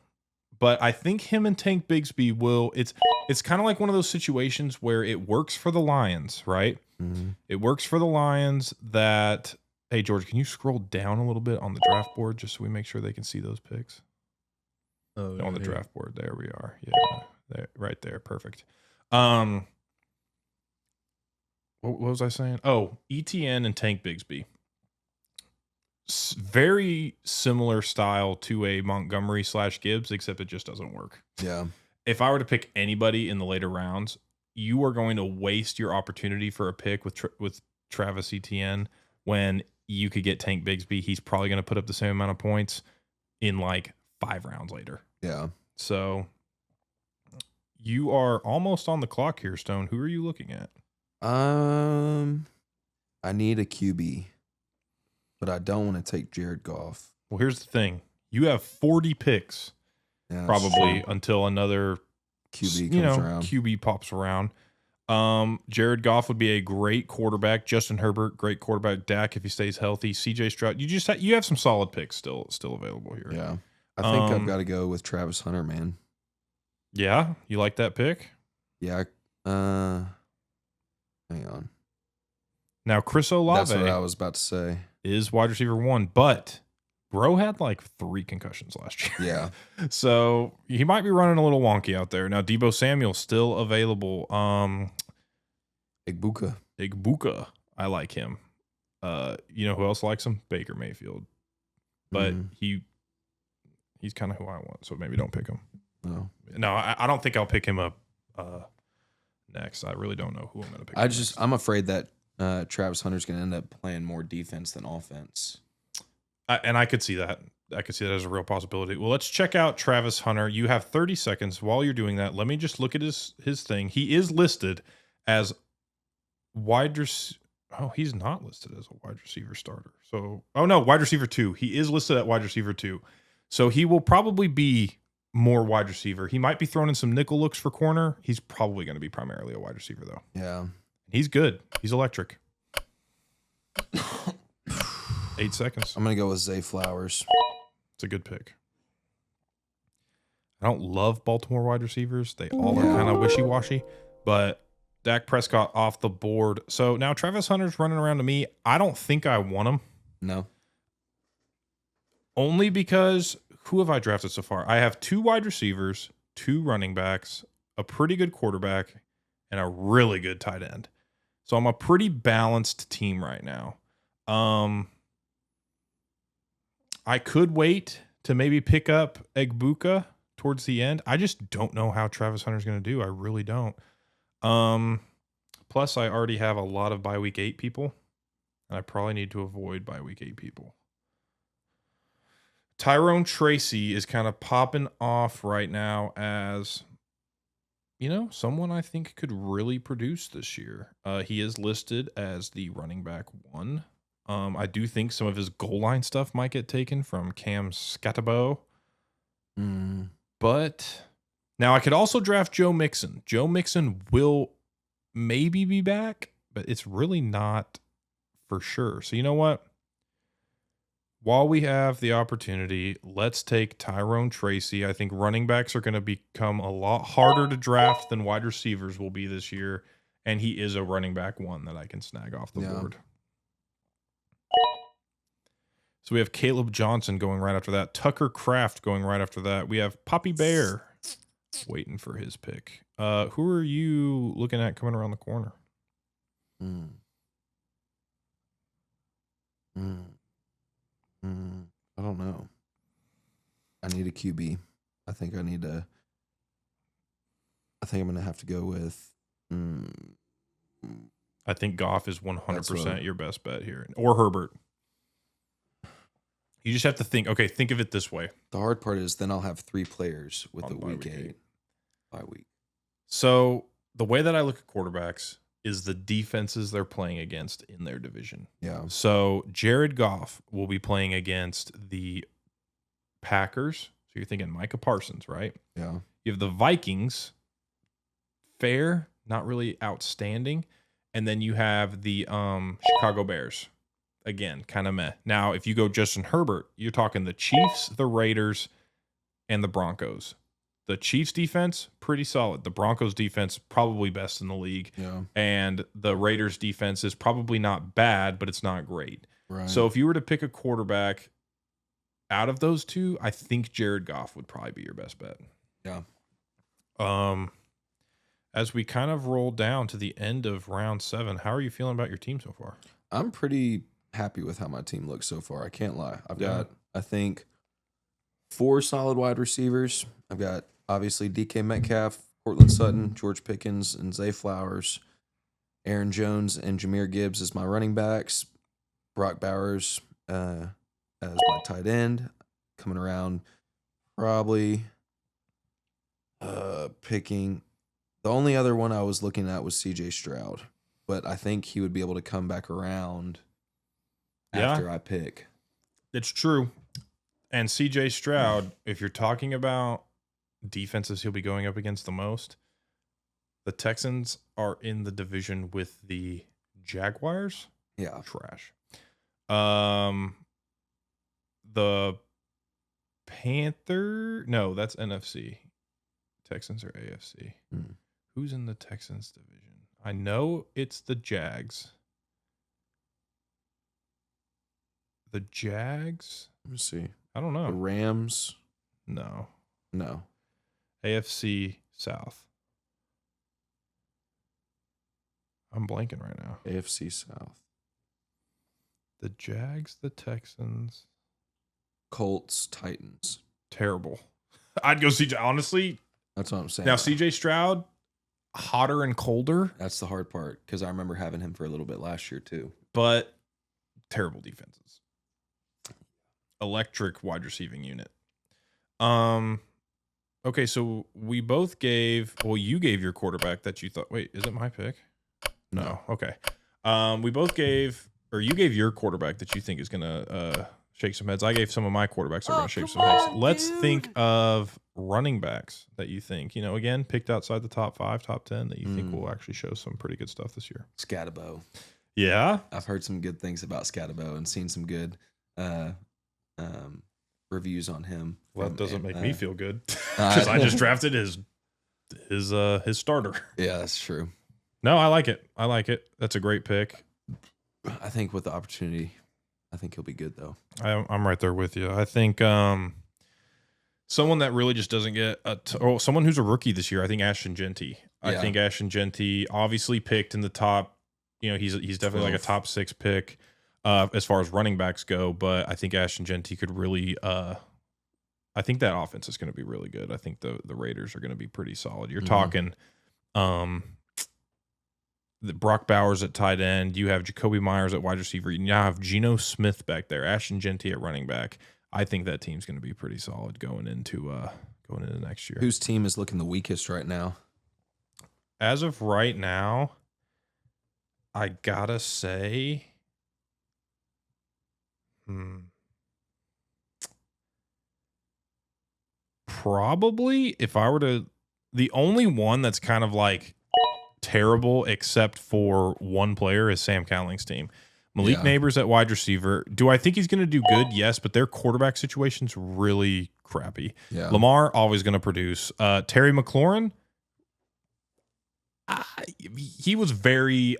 but I think him and Tank Bigsby will. It's kind of like one of those situations where it works for the Lions, right? Mm-hmm. It works for the Lions that. Hey George, can you scroll down a little bit on the draft board just so we make sure they can see those picks? Oh, on the draft board, there we are. Yeah, there, right there, perfect. What was I saying? Oh, ETN and Tank Bigsby. Very similar style to a Montgomery / Gibbs, except it just doesn't work. Yeah. If I were to pick anybody in the later rounds, you are going to waste your opportunity for a pick with Travis Etienne when you could get Tank Bigsby. He's probably going to put up the same amount of points in like 5 rounds later. Yeah. So you are almost on the clock here, Stone. Who are you looking at? I need a QB, but I don't want to take Jared Goff. Well, here's the thing. You have 40 picks probably until another QB comes around. QB pops around. Jared Goff would be a great quarterback. Justin Herbert, great quarterback. Dak, if he stays healthy. CJ Stroud. You have some solid picks still available here. Yeah. I think I've got to go with Travis Hunter, man. Yeah? You like that pick? Yeah. Hang on. Now, Chris Olave. That's what I was about to say. Is wide receiver 1, but bro had like 3 concussions last year. Yeah. So he might be running a little wonky out there. Now, Deebo Samuel still available. Igbuka. I like him. You know who else likes him? Baker Mayfield. But he's kind of who I want, so maybe don't pick him. No, I don't think I'll pick him up next. I really don't know who I'm going to pick. I'm afraid that Travis Hunter's going to end up playing more defense than offense. And I could see that. I could see that as a real possibility. Well, let's check out Travis Hunter. You have 30 seconds. While you're doing that, let me just look at his thing. He is listed as wide receiver. Oh, he's not listed as a wide receiver starter. So, wide receiver 2. He is listed at wide receiver 2. So he will probably be more wide receiver. He might be throwing in some nickel looks for corner. He's probably going to be primarily a wide receiver, though. Yeah. He's good. He's electric. 8 seconds. I'm going to go with Zay Flowers. It's a good pick. I don't love Baltimore wide receivers. They all are kind of wishy-washy. But Dak Prescott off the board. So now Travis Hunter's running around to me. I don't think I want him. No. Only because who have I drafted so far? I have 2 wide receivers, 2 running backs, a pretty good quarterback, and a really good tight end. So I'm a pretty balanced team right now. I could wait to maybe pick up Igbuka towards the end. I just don't know how Travis Hunter's going to do. I really don't. Plus, I already have a lot of bye week 8 people, and I probably need to avoid bye week 8 people. Tyrone Tracy is kind of popping off right now as, someone I think could really produce this year. He is listed as the running back 1. I do think some of his goal line stuff might get taken from Cam Scatabo. But now I could also draft Joe Mixon. Joe Mixon will maybe be back, but it's really not for sure. So you know what? While we have the opportunity, let's take Tyrone Tracy. I think running backs are going to become a lot harder to draft than wide receivers will be this year. And he is a running back one that I can snag off the board. So we have Caleb Johnson going right after that. Tucker Kraft going right after that. We have Poppy Bear waiting for his pick. Who are you looking at coming around the corner? I don't know. I need a QB. I think I'm going to have to go with. I think Goff is 100% your best bet here. Or Herbert. You just have to think. Okay, think of it this way. The hard part is then I'll have 3 players with the week 8 bye week. So the way that I look at quarterbacks is the defenses they're playing against in their division. Yeah. So Jared Goff will be playing against the Packers. So you're thinking Micah Parsons, right? Yeah. You have the Vikings. Fair, not really outstanding. And then you have the Chicago Bears. Again, kind of meh. Now, if you go Justin Herbert, you're talking the Chiefs, the Raiders, and the Broncos. The Chiefs defense, pretty solid. The Broncos defense, probably best in the league. Yeah. And the Raiders defense is probably not bad, but it's not great. Right. So if you were to pick a quarterback out of those two, I think Jared Goff would probably be your best bet. Yeah. As we kind of roll down to the end of round 7, how are you feeling about your team so far? I'm pretty happy with how my team looks so far. I can't lie. I've got, I think, 4 solid wide receivers. I've got, obviously, DK Metcalf, Cortland Sutton, George Pickens, and Zay Flowers. Aaron Jones and Jahmyr Gibbs as my running backs. Brock Bowers as my tight end. Coming around, probably picking. The only other one I was looking at was CJ Stroud, but I think he would be able to come back around after I pick. It's true. And CJ Stroud, if you're talking about defenses he'll be going up against the most, the Texans are in the division with the Jaguars. Yeah. Trash. The Panther. No, that's NFC. Texans are AFC. Who's in the Texans division? I know it's the Jags. The Jags? Let me see. I don't know. The Rams? No. AFC South. I'm blanking right now. AFC South. The Jags, the Texans. Colts, Titans. Terrible. I'd go CJ. Honestly, that's what I'm saying. Now, CJ Stroud, hotter and colder. That's the hard part because I remember having him for a little bit last year too. But terrible defenses. Electric wide receiving unit. Okay, so we both gave. Well, you gave your quarterback that you thought. Wait, is it my pick? No. Okay. We both gave, or you gave your quarterback that you think is gonna shake some heads. I gave some of my quarterbacks that are gonna shake some heads. Let's think of running backs that you think, again, picked outside the top 5, top 10 that you think will actually show some pretty good stuff this year. Scatabo. Yeah, I've heard some good things about Scatabo and seen some good reviews on him. Well, that doesn't make me feel good because I just drafted his starter. Yeah, that's true. No, I like it. That's a great pick. I think with the opportunity, I think he'll be good though. I'm right there with you. I think someone that really just doesn't get someone who's a rookie this year. I think Ashton Genty. I think Ashton Genty obviously picked in the top. He's definitely 12. Like a top 6 pick as far as running backs go. But I think Ashton Genty could really. I think that offense is going to be really good. I think the Raiders are going to be pretty solid. You're talking. The Brock Bowers at tight end. You have Jacoby Myers at wide receiver. You now have Geno Smith back there. Ashton Genty at running back. I think that team's going to be pretty solid going into next year. Whose team is looking the weakest right now? As of right now, I gotta say, Probably, if I were to, the only one that's kind of like terrible except for one player is Sam Cowling's team. Malik Neighbors at wide receiver. Do I think he's going to do good? Yes, but their quarterback situation's really crappy. Yeah. Lamar always going to produce. Terry McLaurin, he was very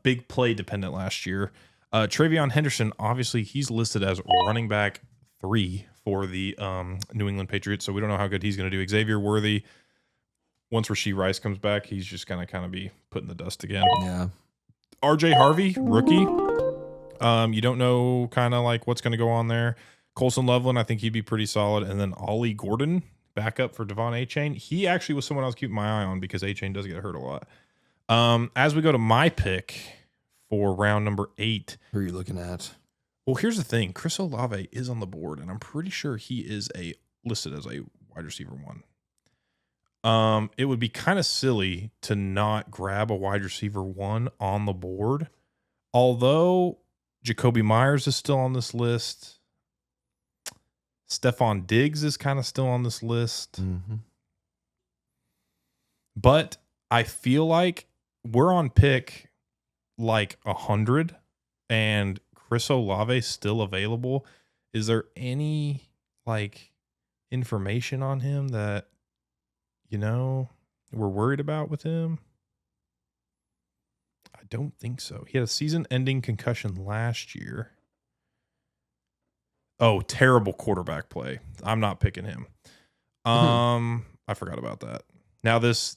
big play dependent last year. Travion Henderson, obviously, he's listed as running back 3 for the New England Patriots, so we don't know how good he's going to do. Xavier Worthy, once Rashee Rice comes back, he's just going to kind of be put in the dust again. Yeah. RJ Harvey, rookie. You don't know kind of like what's going to go on there. Colson Loveland, I think he'd be pretty solid. And then Ollie Gordon, backup for Devon Achane. He actually was someone I was keeping my eye on because Achane does get hurt a lot. As we go to my pick for round number 8. Who are you looking at? Well, here's the thing. Chris Olave is on the board, and I'm pretty sure he is listed as a wide receiver 1. It would be kind of silly to not grab a wide receiver 1 on the board. Although Jacoby Myers is still on this list. Stephon Diggs is kind of still on this list. Mm-hmm. But I feel like we're on pick like 100 and Chris Olave is still available. Is there any like information on him that, we're worried about with him? I don't think so. He had a season-ending concussion last year. Oh, terrible quarterback play. I'm not picking him. I forgot about that. Now this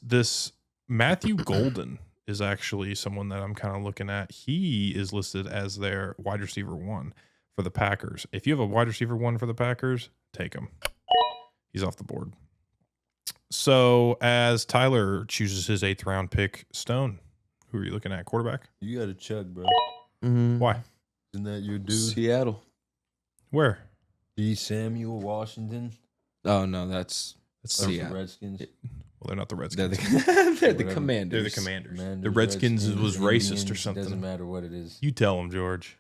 Matthew Golden is actually someone that I'm kind of looking at. He is listed as their wide receiver 1 for the Packers. If you have a wide receiver 1 for the Packers, take him. He's off the board. So as Tyler chooses his 8th round pick, Stone, who are you looking at? Quarterback? You got to chug, bro. Mm-hmm. Why? Isn't that your dude? Seattle. Where? D. Samuel Washington. Oh, no, that's Seattle. Redskins. Well, they're not the Redskins. They're the Commanders. They're the Commanders. The Redskins was racist Indians, or something. Doesn't matter what it is. You tell them, George.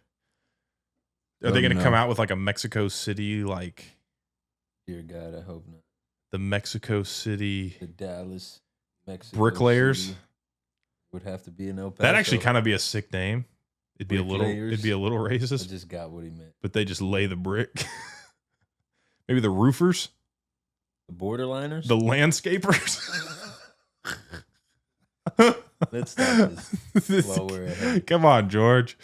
Are they going to come out with like a Mexico City, like Dear God, I hope not. the Mexico City The Dallas, Mexico Bricklayers? City would have to be an El Paso. That'd actually kind of be a sick name. It'd be a little I racist. just got what he meant. But they just lay the brick. Maybe the roofers, The Borderliners. the landscapers. Let's stop this while we're ahead. Come on, George.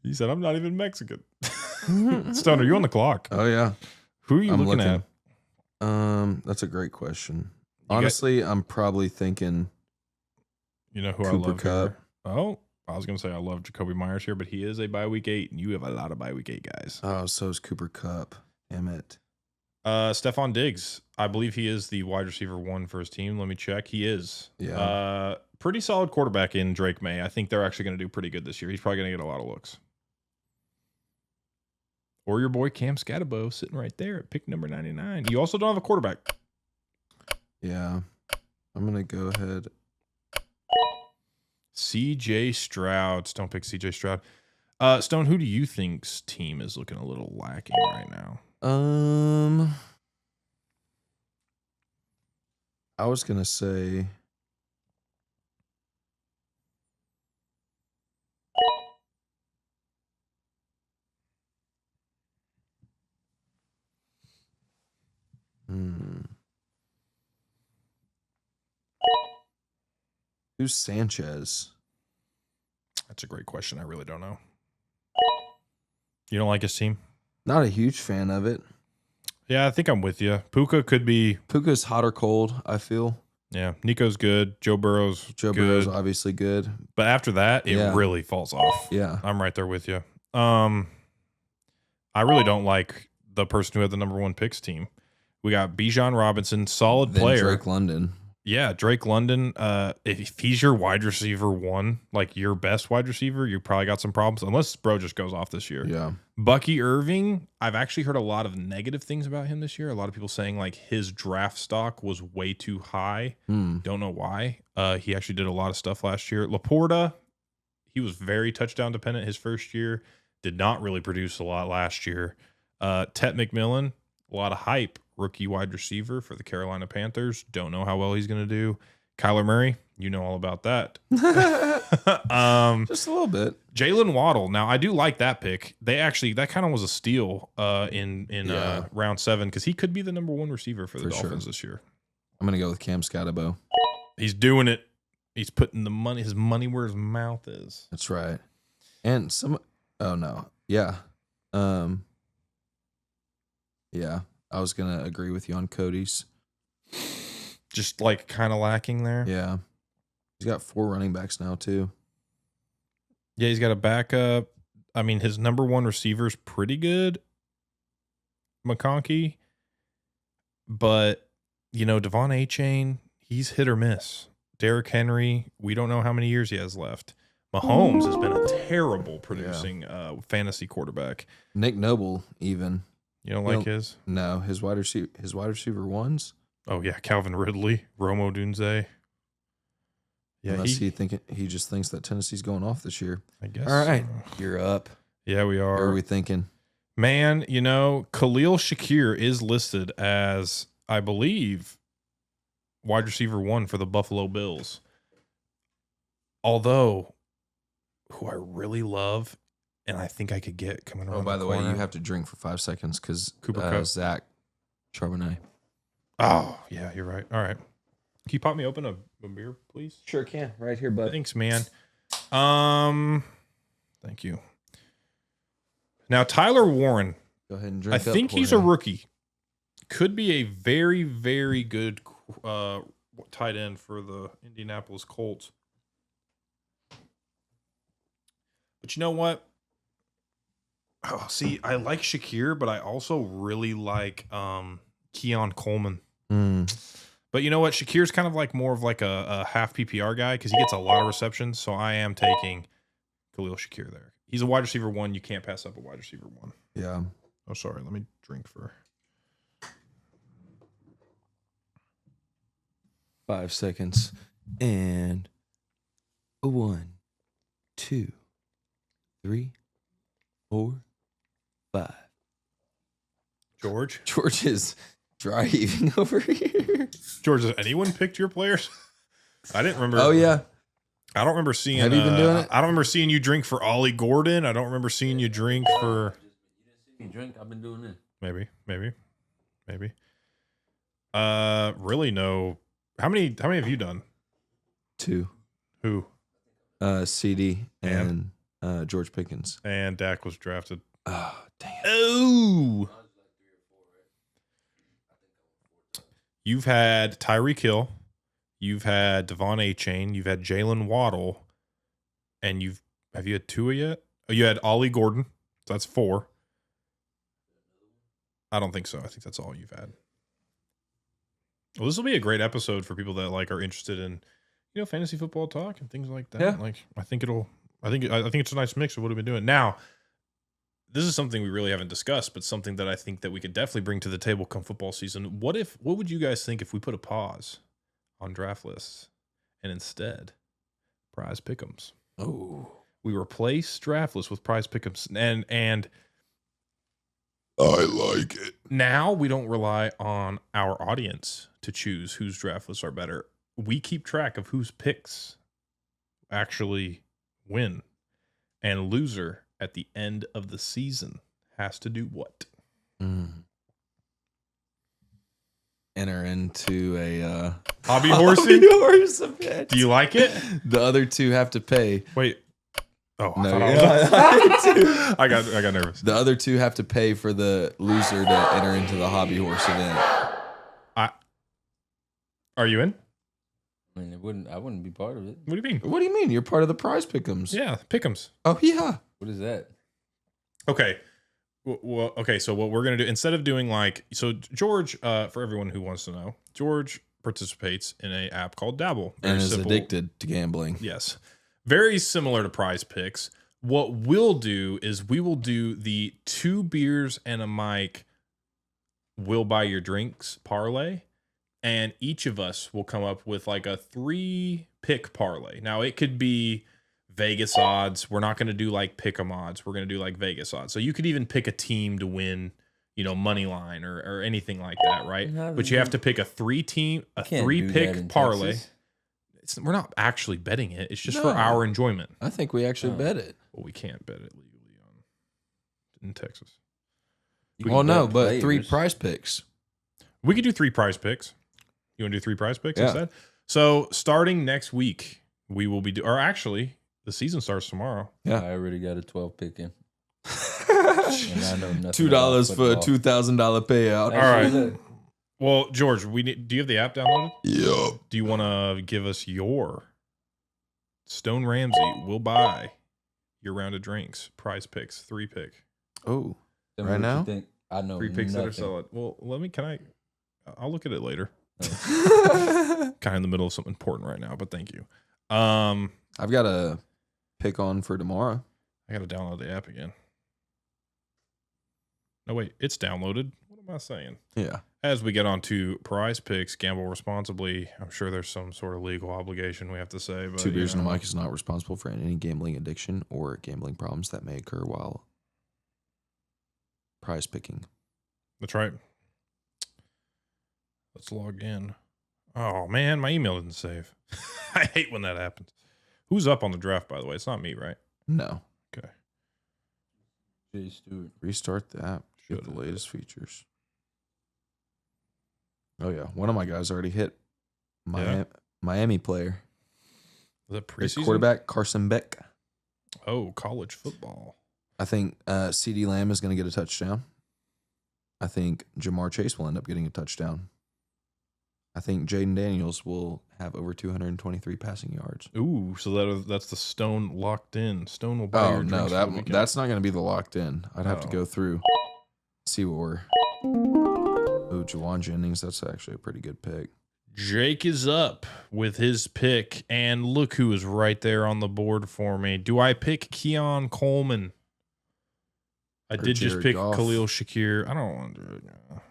He said, I'm not even Mexican. Stone, are you on the clock? Oh, yeah. Who are you looking at? That's a great question. Honestly, I'm probably thinking who Cooper I love Kupp. here? Oh, I was going to say I love Jacoby Myers here, but he is a bye week 8, and you have a lot of bye week 8 guys. Oh, so is Cooper Kupp. Damn it. Stephon Diggs. I believe he is the wide receiver 1 for his team. Let me check. He is. Yeah. Pretty solid quarterback in Drake May. I think they're actually going to do pretty good this year. He's probably going to get a lot of looks. Or your boy Cam Scatterbo sitting right there at pick number 99. You also don't have a quarterback. Yeah. I'm going to go ahead. CJ Stroud. Don't pick CJ Stroud. Stone, who do you think's team is looking a little lacking right now? I was going to say who's Sanchez? That's a great question. I really don't know. You don't like his team? Not a huge fan of it. Yeah, I think I'm with you. Puka could be. Puka's hot or cold, I feel. Yeah, Nico's good. Joe Burrow's Burrow's obviously good. But after that, it really falls off. Yeah. I'm right there with you. I really don't like the person who had the number 1 picks team. We got Bijan Robinson, solid player. Drake London. Yeah, Drake London. If he's your wide receiver 1, like your best wide receiver, you probably got some problems, unless bro just goes off this year. Yeah. Bucky Irving, I've actually heard a lot of negative things about him this year. A lot of people saying like his draft stock was way too high. Don't know why. He actually did a lot of stuff last year. Laporta, he was very touchdown dependent his first year. did not really produce a lot last year. Tet McMillan, a lot of hype, rookie wide receiver for the Carolina Panthers. Don't know how well he's going to do. Kyler Murray, you know all about that. Just a little bit. Jalen Waddle. Now, I do like that pick. That kind of was a steal in round 7 because he could be the number 1 receiver for the Dolphins this year. I'm going to go with Cam Scotabo. He's doing it. He's putting his money where his mouth is. That's right. And oh no. Yeah. Yeah. I was going to agree with you on Cody's. Just like kind of lacking there. Yeah. He's got 4 running backs now too. Yeah, he's got a backup. I mean, his number 1 receiver is pretty good, McConkey. But, Devon A-Chain, he's hit or miss. Derrick Henry, we don't know how many years he has left. Mahomes has been a terrible producing fantasy quarterback. Nick Noble, even. You don't like his? No, his wide receiver ones. Oh yeah, Calvin Ridley, Romo Dunze. Yeah, unless he just thinks that Tennessee's going off this year. I guess. All right, you're up. Yeah, we are. What are we thinking? Man, Khalil Shakir is listed as, I believe, wide receiver 1 for the Buffalo Bills. Although, who I really love, and I think I could get coming around. Oh, by the way, corner. you have to drink for 5 seconds because Cooper Kupp. Zach Charbonnet. Oh, yeah, you're right. All right. Can you pop me open a beer, please? Sure can. Right here, bud. Thanks, man. Thank you. Now, Tyler Warren. Go ahead and drink. I think he's a rookie. Could be a very, very good tight end for the Indianapolis Colts. But you know what? Oh, see, I like Shakir, but I also really like Keon Coleman. But you know what? Shakir's kind of like more of like a half PPR guy because he gets a lot of receptions. So I am taking Khalil Shakir there. He's a wide receiver 1. You can't pass up a wide receiver 1. Yeah. Oh, sorry. Let me drink for 5 seconds. And 1, 2, 3, 4, 5. George is dry heaving over here. George, has anyone picked your players? I didn't remember. Oh, yeah. I don't remember seeing. Have you been doing it? I don't remember seeing you drink for Ollie Gordon. I don't remember seeing you drink for. You didn't see me drink. I've been doing this. Maybe. Really no. How many have you done? 2. Who? CD and George Pickens. And Dak was drafted. Oh, damn. Oh. You've had Tyreek Hill. You've had Devon A-Chain. You've had Jalen Waddle. And have you had Tua yet? Oh, you had Ollie Gordon. So that's 4. I don't think so. I think that's all you've had. Well, this will be a great episode for people that are interested in, fantasy football talk and things like that. Yeah. I think it's a nice mix of what we've been doing. Now, this is something we really haven't discussed, but something that I think that we could definitely bring to the table come football season. What would you guys think if we put a pause on draft lists and instead prize pick'ems? Oh, we replace draft lists with prize pick'ems, and I like it. Now we don't rely on our audience to choose whose draft lists are better. We keep track of whose picks actually win, and loser at the end of the season has to do what? Enter into a hobby horsing. Horse event. Do you like it? The other 2 have to pay. Wait. Oh, no, I got nervous. The other 2 have to pay for the loser to enter into the hobby horse event. Are you in? I mean, I wouldn't be part of it. What do you mean? What do you mean? You're part of the prize pick'ems. Yeah, pick'ems. Oh yeah. What is that? Okay. Well, okay. So what we're gonna do instead of doing George, for everyone who wants to know, George participates in an app called Dabble and is addicted to gambling. Yes, very similar to Prize Picks. What we'll do is we will do the 2 beers and a mic. We'll buy your drinks parlay. And each of us will come up with a 3-pick parlay. Now, it could be Vegas odds. We're not going to do like pick 'em odds. We're going to do like Vegas odds. So you could even pick a team to win, money line or anything like that, right? But you have to pick a three-pick parlay. We're not actually betting it. It's just for our enjoyment. I think we actually bet it. Well, we can't bet it legally in Texas. But 3 prize picks. We could do 3 prize picks. You want to do 3 prize picks instead? So starting next week, we will be actually, the season starts tomorrow. Yeah, I already got a 12 pick in. And I know nothing $2 for a $2,000 payout. All right. Well, George, do you have the app downloaded? Yep. Do you want to give us your Stone Ramsey will buy your round of drinks, prize picks, 3-pick? Oh, right now? I know 3 picks that are solid. Well, I'll look at it later. Kind of in the middle of something important right now, but thank you. I've got a pick on for tomorrow. I got to download the app again. No, wait, it's downloaded. What am I saying? Yeah. As we get on to prize picks, gamble responsibly. I'm sure there's some sort of legal obligation we have to say. But, Two Beers and a Mic is not responsible for any gambling addiction or gambling problems that may occur while prize picking. That's right. Let's log in. Oh, man, my email didn't save. I hate when that happens. Who's up on the draft, by the way? It's not me, right? No. Okay. Jay Stewart. Restart the app. Get the latest features. Oh, yeah. One of my guys already hit Miami player. Was that preseason? Quarterback Carson Beck. Oh, college football. I think CeeDee Lamb is going to get a touchdown. I think Jamar Chase will end up getting a touchdown. I think Jaden Daniels will have over 223 passing yards. Ooh, so that's the Stone locked in. Stone will buy your drinks. No, that's not going to be the locked in. I'd have to go through, see what we're. Oh, Juwan Jennings, that's actually a pretty good pick. Jake is up with his pick, and look who is right there on the board for me. Do I pick Keon Coleman? I did just pick Khalil Shakir. I don't want to do it now.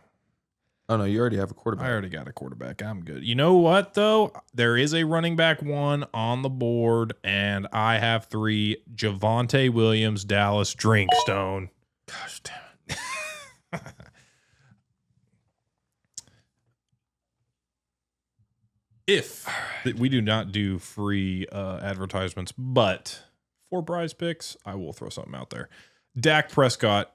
Oh, no, you already have a quarterback. I already got a quarterback. I'm good. You know what, though? There is a running back 1 on the board, and I have 3. Javonte Williams, Dallas, drink, Stone. Gosh damn it. If we do not do free advertisements, but for prize picks, I will throw something out there. Dak Prescott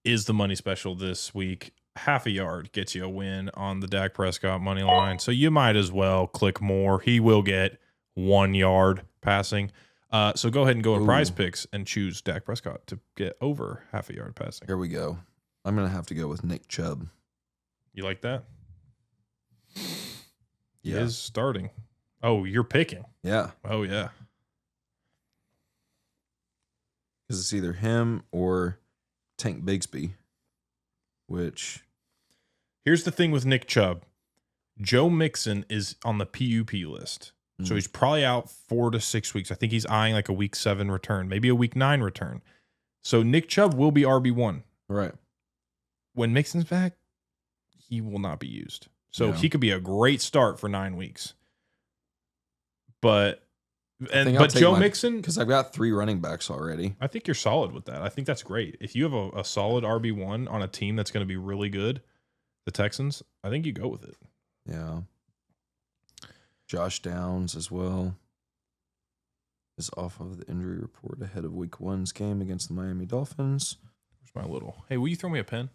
is the money special this week. Half a yard gets you a win on the Dak Prescott money line. So you might as well click more. He will get 1 yard passing. So go ahead and go to prize picks and choose Dak Prescott to get over half a yard passing. Here we go. I'm going to have to go with Nick Chubb. You like that? He Yeah. is starting. Oh, you're picking. Yeah. Oh, yeah. Because it's either him or Tank Bigsby, which... Here's the thing with Nick Chubb. Joe Mixon is on the PUP list. So he's probably out 4 to 6 weeks. I think he's eyeing like a week 7 return, maybe a week 9 return. So Nick Chubb will be RB1. Right. When Mixon's back, he will not be used. So he could be a great start for 9 weeks. But Joe Mixon, because I've got 3 running backs already. I think you're solid with that. I think that's great. If you have a solid RB1 on a team that's going to be really good, the Texans, I think you go with it. Yeah. Josh Downs as well is off of the injury report ahead of Week 1's game against the Miami Dolphins. Where's my little? Hey, will you throw me a pen?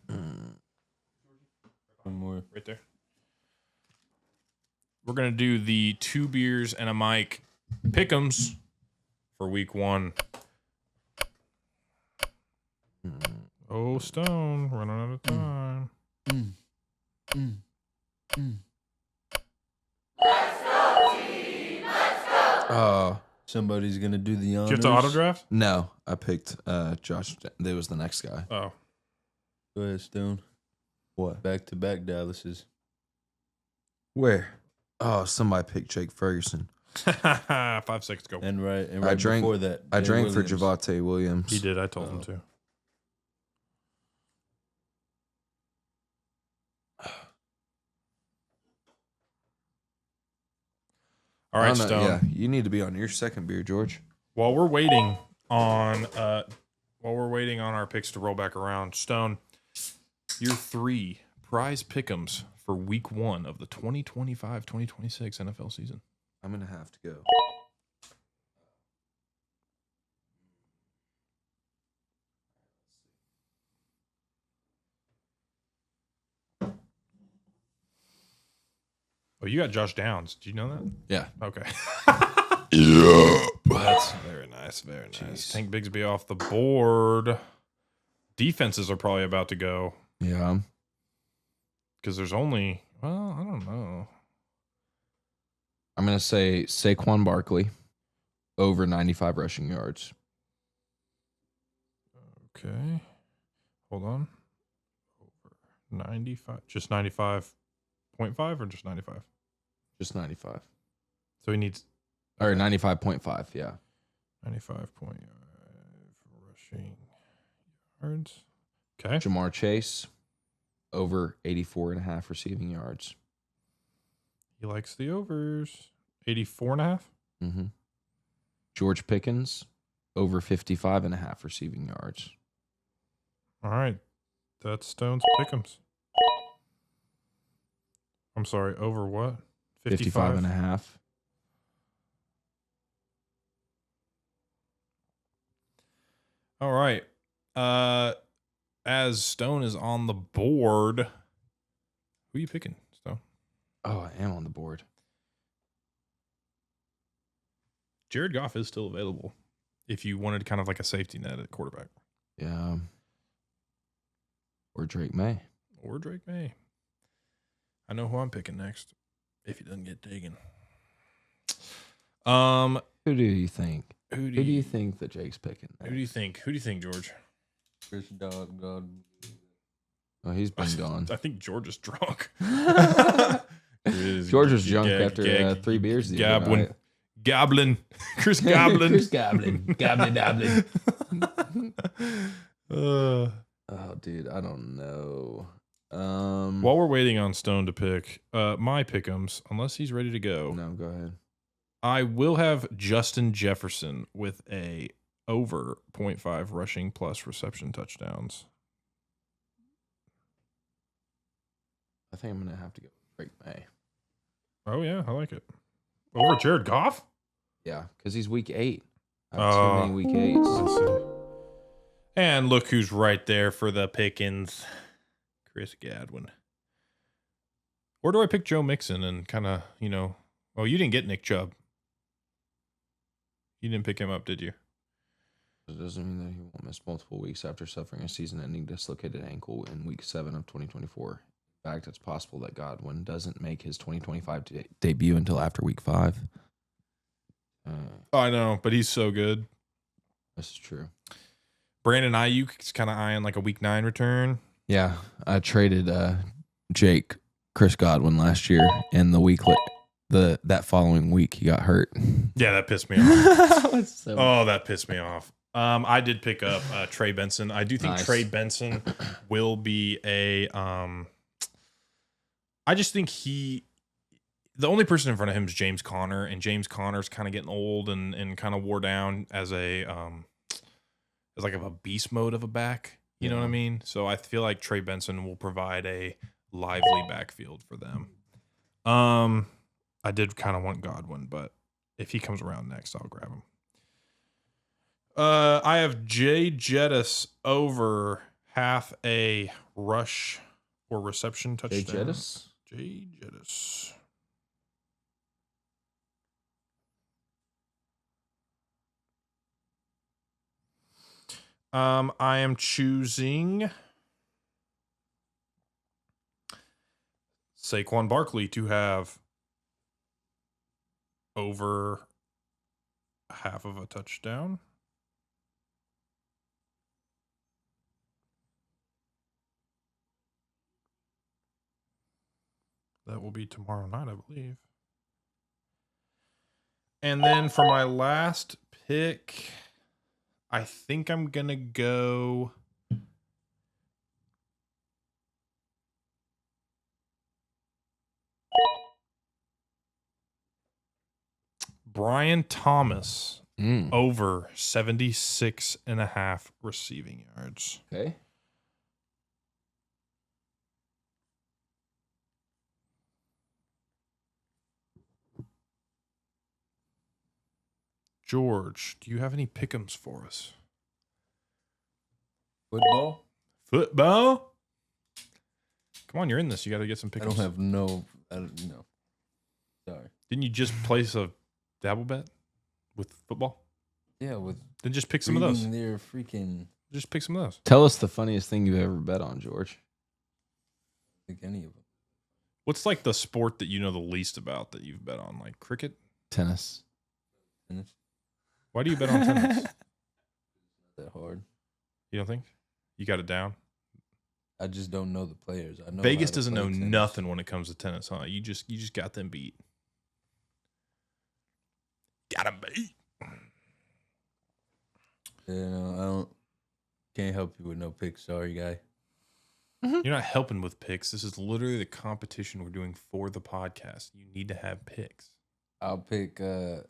One more. Right there. We're going to do the 2 beers and a mic pick'ems for Week 1. Oh, Stone, running out of time. Let's go, team! Let's go! Somebody's going to do the honors. Did you have to auto draft? No, I picked Josh. That was the next guy. Oh. Go ahead, Stone. What? Back-to-back Dallases. Where? Oh, somebody picked Jake Ferguson. 5 seconds ago. And right I drank, before that, I drank Williams. for Javonte Williams. He did. I told him to. All right, Stone. Yeah, you need to be on your second beer, George. While we're waiting on our picks to roll back around, Stone, your 3 prize pick'ems for week 1 of the 2025-2026 NFL season. I'm gonna have to go. Oh, you got Josh Downs. Do you know that? Yeah. Okay. Yeah. That's very nice. Very nice. Jeez. Tank Bigsby off the board. Defenses are probably about to go. Yeah. Because there's only, well, I don't know. I'm gonna say Saquon Barkley over 95 rushing yards. Okay. Hold on. Over 95. Just 95.5 or just 95? Just 95. So he needs. Or 95.5, yeah. 95.5 rushing yards. Okay. Jamar Chase over 84.5 receiving yards. He likes the overs. 84.5. Mm-hmm. George Pickens over 55.5 receiving yards. All right. That's Stone's pick'ems. I'm sorry, over what? 55.5. All right. As Stone is on the board, who are you picking, Stone? Oh, I am on the board. Jared Goff is still available if you wanted kind of like a safety net at quarterback. Yeah. Or Drake May. Or Drake May. I know who I'm picking next if he doesn't get taken. Who do you think? Who do you think that Jake's picking next? Who do you think? Who do you think, George? Chris Dog. Oh, he's been gone. I think George is drunk. George was drunk after 3 beers the other night. Goblin. Chris Goblin. Chris Goblin. Goblin. uh, Oh, dude, I don't know. While we're waiting on Stone to pick, my pick'ems, unless he's ready to go. No, go ahead. I will have Justin Jefferson with a over 0.5 rushing plus reception touchdowns. I think I'm going to have to go with Drake May. Oh, yeah, I like it. Over Jared Goff? Yeah, because he's week 8. I have too many week 8s. I see. And look who's right there for the pickings. Chris Godwin. Or do I pick Joe Mixon and kind of, oh, you didn't get Nick Chubb. You didn't pick him up, did you? It doesn't mean that he won't miss multiple weeks after suffering a season-ending dislocated ankle in Week 7 of 2024. In fact, it's possible that Godwin doesn't make his 2025 debut until after Week 5. I know, but he's so good. This is true. Brandon Ayuk is kind of eyeing like a Week 9 return. Yeah, I traded Jake Chris Godwin last year, and that following week he got hurt. Yeah, that pissed me off. That pissed me off. I did pick up Trey Benson. I do think Trey Benson will be a. I just think the only person in front of him is James Conner, and James Conner's kind of getting old and kind of wore down as a as like a beast mode of a back. You know what I mean? So I feel like Trey Benson will provide a lively backfield for them. I did kind of want Godwin, but if he comes around next, I'll grab him. I have Jay Jettis over half a rush or reception touchdown. Jay Jettis? Jay Jettis. I am choosing Saquon Barkley to have over half of a touchdown. That will be tomorrow night, I believe. And then for my last pick, I think I'm going to go Brian Thomas over 76.5 receiving yards. Okay. George, do you have any pick'ems for us? Football? Football? Come on, you're in this. You got to get some pick'ems. I don't have no. Sorry. Didn't you just place a dabble bet with football? Yeah, with Then just pick some of those. They're freaking. Just pick some of those. Tell us the funniest thing you've ever bet on, George. I think any of them. What's like the sport that you know the least about that you've bet on? Like cricket? Tennis. Why do you bet on tennis? Not that hard. You don't think? You got it down? I just don't know the players. I know Vegas how to doesn't play know tennis. nothing when it comes to tennis, huh? You just got them beat. Got them beat. Yeah, no, can't help you with no picks. Sorry, guy. You're not helping with picks. This is literally the competition we're doing for the podcast. You need to have picks. I'll pick a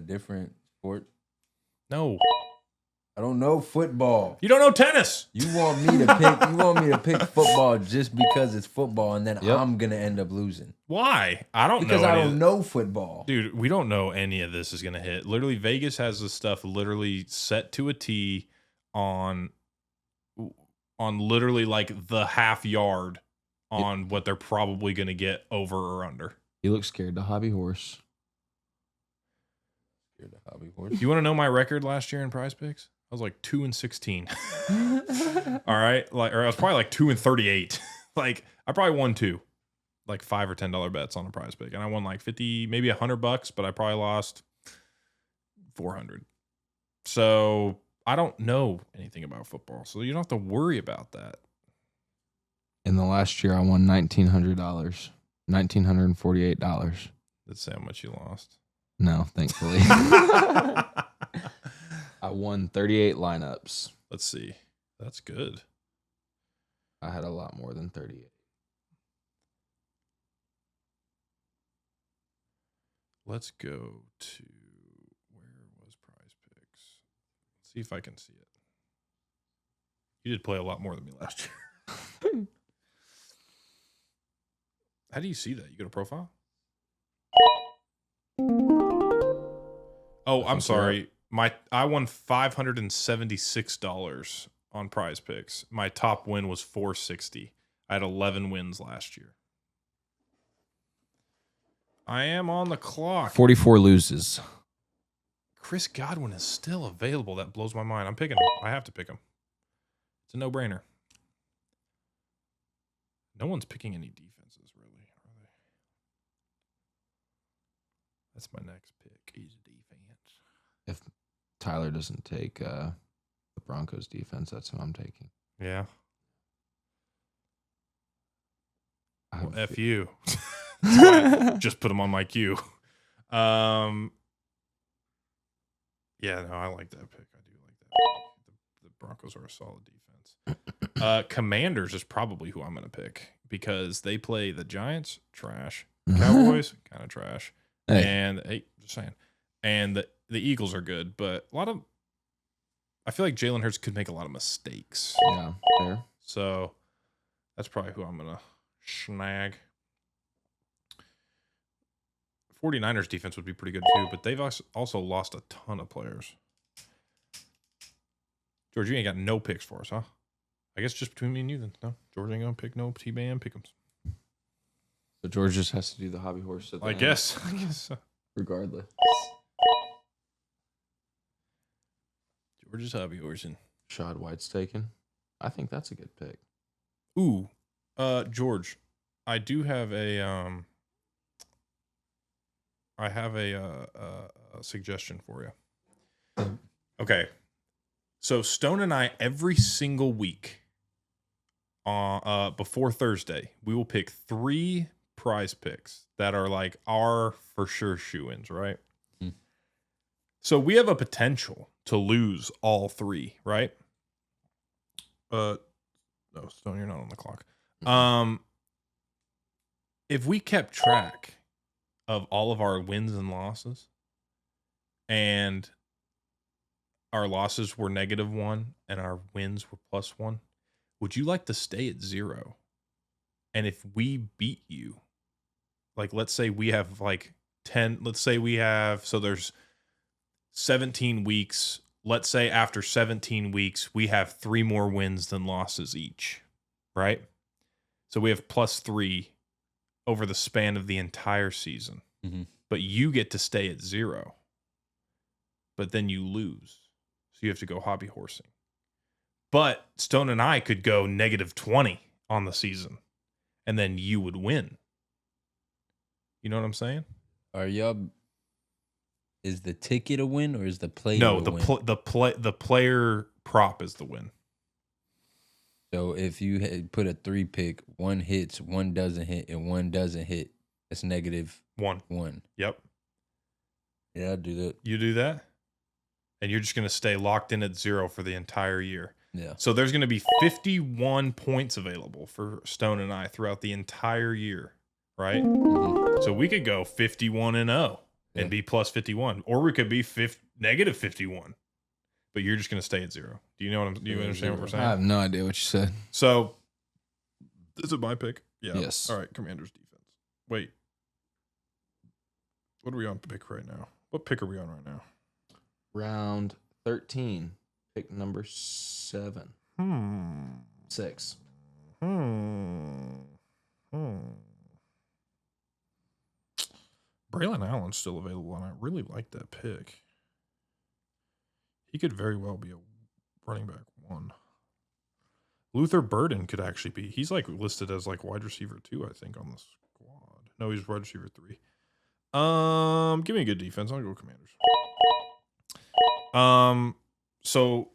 different sport. No. I don't know football. You don't know tennis. You want me to pick football just because it's football, and then I'm gonna end up losing. Why? I don't know. Because I don't know football. Dude, we don't know any of this is going to hit. Literally, Vegas has this stuff literally set to a T on literally like the half yard on what they're probably going to get over or under. You look scared to hobby horse. Scared of hobby horse. You want to know my record last year in prize picks? I was like 2-16. All right. Or I was probably like 2-38. Like I probably won two. Like $5 or $10 bets on a prize pick, and I won like 50, maybe $100, but I probably lost 400. So I don't know anything about football, so you don't have to worry about that. In the last year, I won $1,900, $1,948. Let's say how much you lost. No, thankfully. I won 38 lineups. Let's see. That's good. I had a lot more than 38. Let's go to where was prize picks? Let's see if I can see it. You did play a lot more than me last year. How do you see that? You go to profile? Oh, I'm sorry. I won $576 on prize picks. My top win was $460. I had 11 wins last year. I am on the clock. 44 loses. Chris Godwin is still available. That blows my mind. I'm picking him. I have to pick him. It's a no-brainer. No one's picking any defenses, really, are they? That's my next pick. He's a defense. If Tyler doesn't take the Broncos defense, that's who I'm taking. Yeah. Well, F you. Just put him on my queue. Yeah, no, I like that pick. I do like that pick. The Broncos are a solid defense. Commanders is probably who I'm going to pick because they play the Giants, trash. Cowboys, kind of trash. Hey. And, just saying. And the Eagles are good, but I feel like Jalen Hurts could make a lot of mistakes. Yeah, fair. So that's probably who I'm going to snag. 49ers defense would be pretty good too, but they've also lost a ton of players. George, you ain't got no picks for us, huh? I guess just between me and you then. No, George ain't going to pick no T-Bam pick'ems. So George just has to do the hobby horse. I guess so. Regardless. George's hobby horsing. Shad White's taken. I think that's a good pick. Ooh, George, I do have a suggestion for you. Okay, so Stone and I every single week, before Thursday, we will pick 3 prize picks that are like our for sure shoe-ins, right? So we have a potential to lose all 3, right? No, Stone, you're not on the clock. If we kept track of all of our wins and losses and our losses were -1 and our wins were +1, would you like to stay at 0? And if we beat you, like let's say we have like 10, let's say we have, so there's 17 weeks. Let's say after 17 weeks, we have 3 more wins than losses each, right? So we have +3 over the span of the entire season. Mm-hmm. But you get to stay at 0. But then you lose. So you have to go hobby horsing. But Stone and I could go -20 on the season. And then you would win. You know what I'm saying? Are y'all? Is the ticket a win or is the player? No, a win? the player prop is the win. So if you had put a 3-pick, 1 hits, 1 doesn't hit, and 1 doesn't hit, that's -1. Yep. Yeah, I'll do that. You do that, and you're just going to stay locked in at 0 for the entire year. Yeah. So there's going to be 51 points available for Stone and I throughout the entire year, right? Mm-hmm. So we could go 51-0 and be +51, or we could be -51. But you're just going to stay at 0. Do you know what do you understand what we're saying? I have no idea what you said. So is it my pick? Yeah. Yes. All right. Commanders defense. Wait. What are we on pick right now? What pick are we on right now? Round 13, pick number 7. 6. Braylon Allen's still available, and I really like that pick. He could very well be a running back 1. Luther Burden could actually be. He's like listed as like wide receiver 2, I think, on the squad. No, he's wide receiver 3. Give me a good defense. I'll go Commanders. So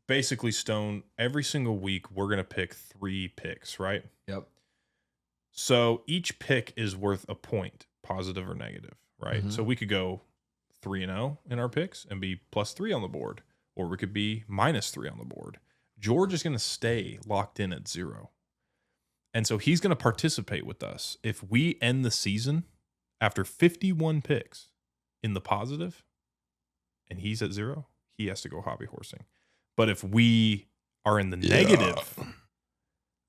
basically, Stone, every single week we're gonna pick 3 picks, right? Yep. So each pick is worth a point, positive or negative, right? Mm-hmm. So we could go 3-0 in our picks and be +3 on the board, or we could be -3 on the board. George is going to stay locked in at 0. And so he's going to participate with us. If we end the season after 51 picks in the positive and he's at 0, he has to go hobby horsing. But if we are in the negative,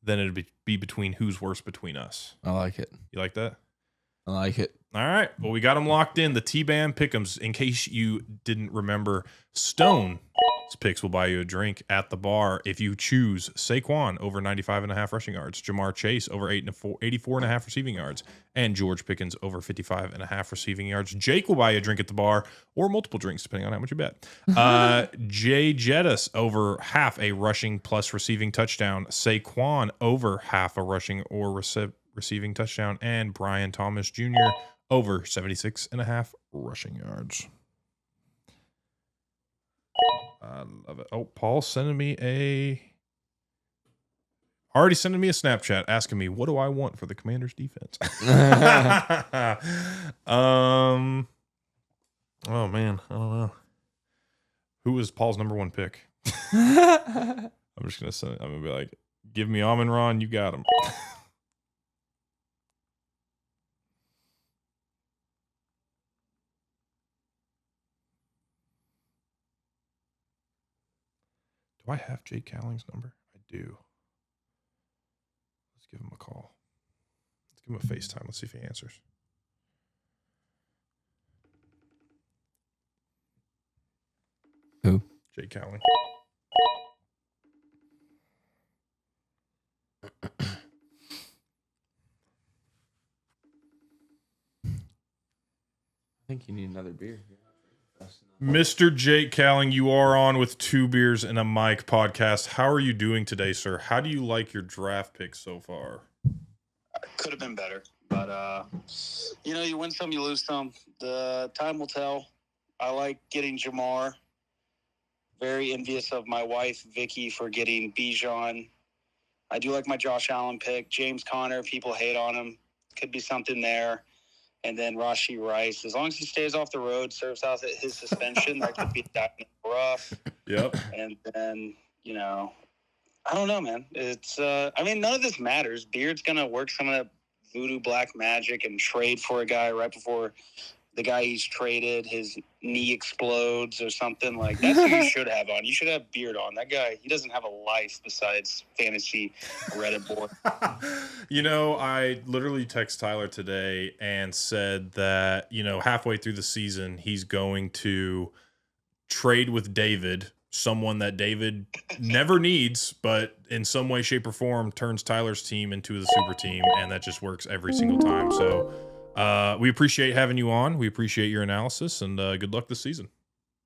then it'd be between who's worse between us. I like it. You like that? I like it. All right. Well, we got them locked in. The T-Bam Pick'ems. In case you didn't remember, Stone's picks will buy you a drink at the bar if you choose Saquon over 95.5 rushing yards, Jamar Chase over 84.5 receiving yards, and George Pickens over 55.5 receiving yards. Jake will buy you a drink at the bar, or multiple drinks, depending on how much you bet. Jay Jettis over half a rushing plus receiving touchdown, Saquon over half a rushing or receiving touchdown, and Brian Thomas Jr. over 76.5 rushing yards. I love it. Oh, Paul's sending me already sending me a Snapchat asking me, what do I want for the Commanders defense? Oh man, I don't know. Who was Paul's number 1 pick? I'm just gonna send it. I'm gonna be like, give me Amon-Ra, you got him. Do I have Jake Cowling's number? I do. Let's give him a call. Let's give him a FaceTime. Let's see if he answers. Who? Jake Cowling. I think you need another beer. Mr. Jake Cowling, you are on with 2 Beers and a Mic podcast. How are you doing today, sir? How do you like your draft picks so far? Could have been better, but you win some, you lose some. The time will tell. I like getting Jamar. Very envious of my wife, Vicky, for getting Bijan. I do like my Josh Allen pick. James Conner, people hate on him. Could be something there. And then Rashee Rice. As long as he stays off the road, serves out his suspension, that could be rough. Yep. And then, I don't know, man. It's, none of this matters. Beard's going to work some of that voodoo black magic and trade for a guy right before the guy he's traded, his knee explodes or something. Like, that's who you should have on. You should have Beard on. That guy, he doesn't have a life besides fantasy Reddit board. I literally text Tyler today and said that, halfway through the season, he's going to trade with David, someone that David never needs, but in some way, shape, or form turns Tyler's team into the super team, and that just works every single time. So we appreciate having you on. We appreciate your analysis, and good luck this season.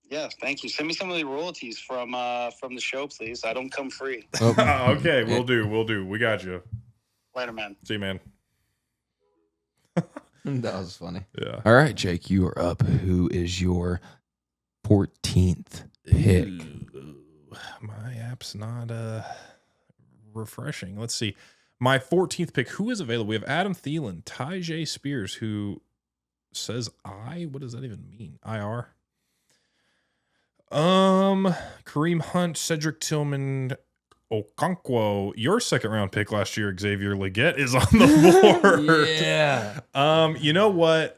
Yeah, thank you. Send me some of the royalties from the show, please. I don't come free. Okay, we'll do. We got you. Later, man. See you, man. That was funny. Yeah. All right, Jake, you are up. Who is your 14th pick? My app's not refreshing. Let's see. My 14th pick. Who is available? We have Adam Thielen, Tyjae Spears, who says I. What does that even mean? IR. Kareem Hunt, Cedric Tillman, Okonkwo. Your second round pick last year, Xavier Legette, is on the board. Yeah. You know what?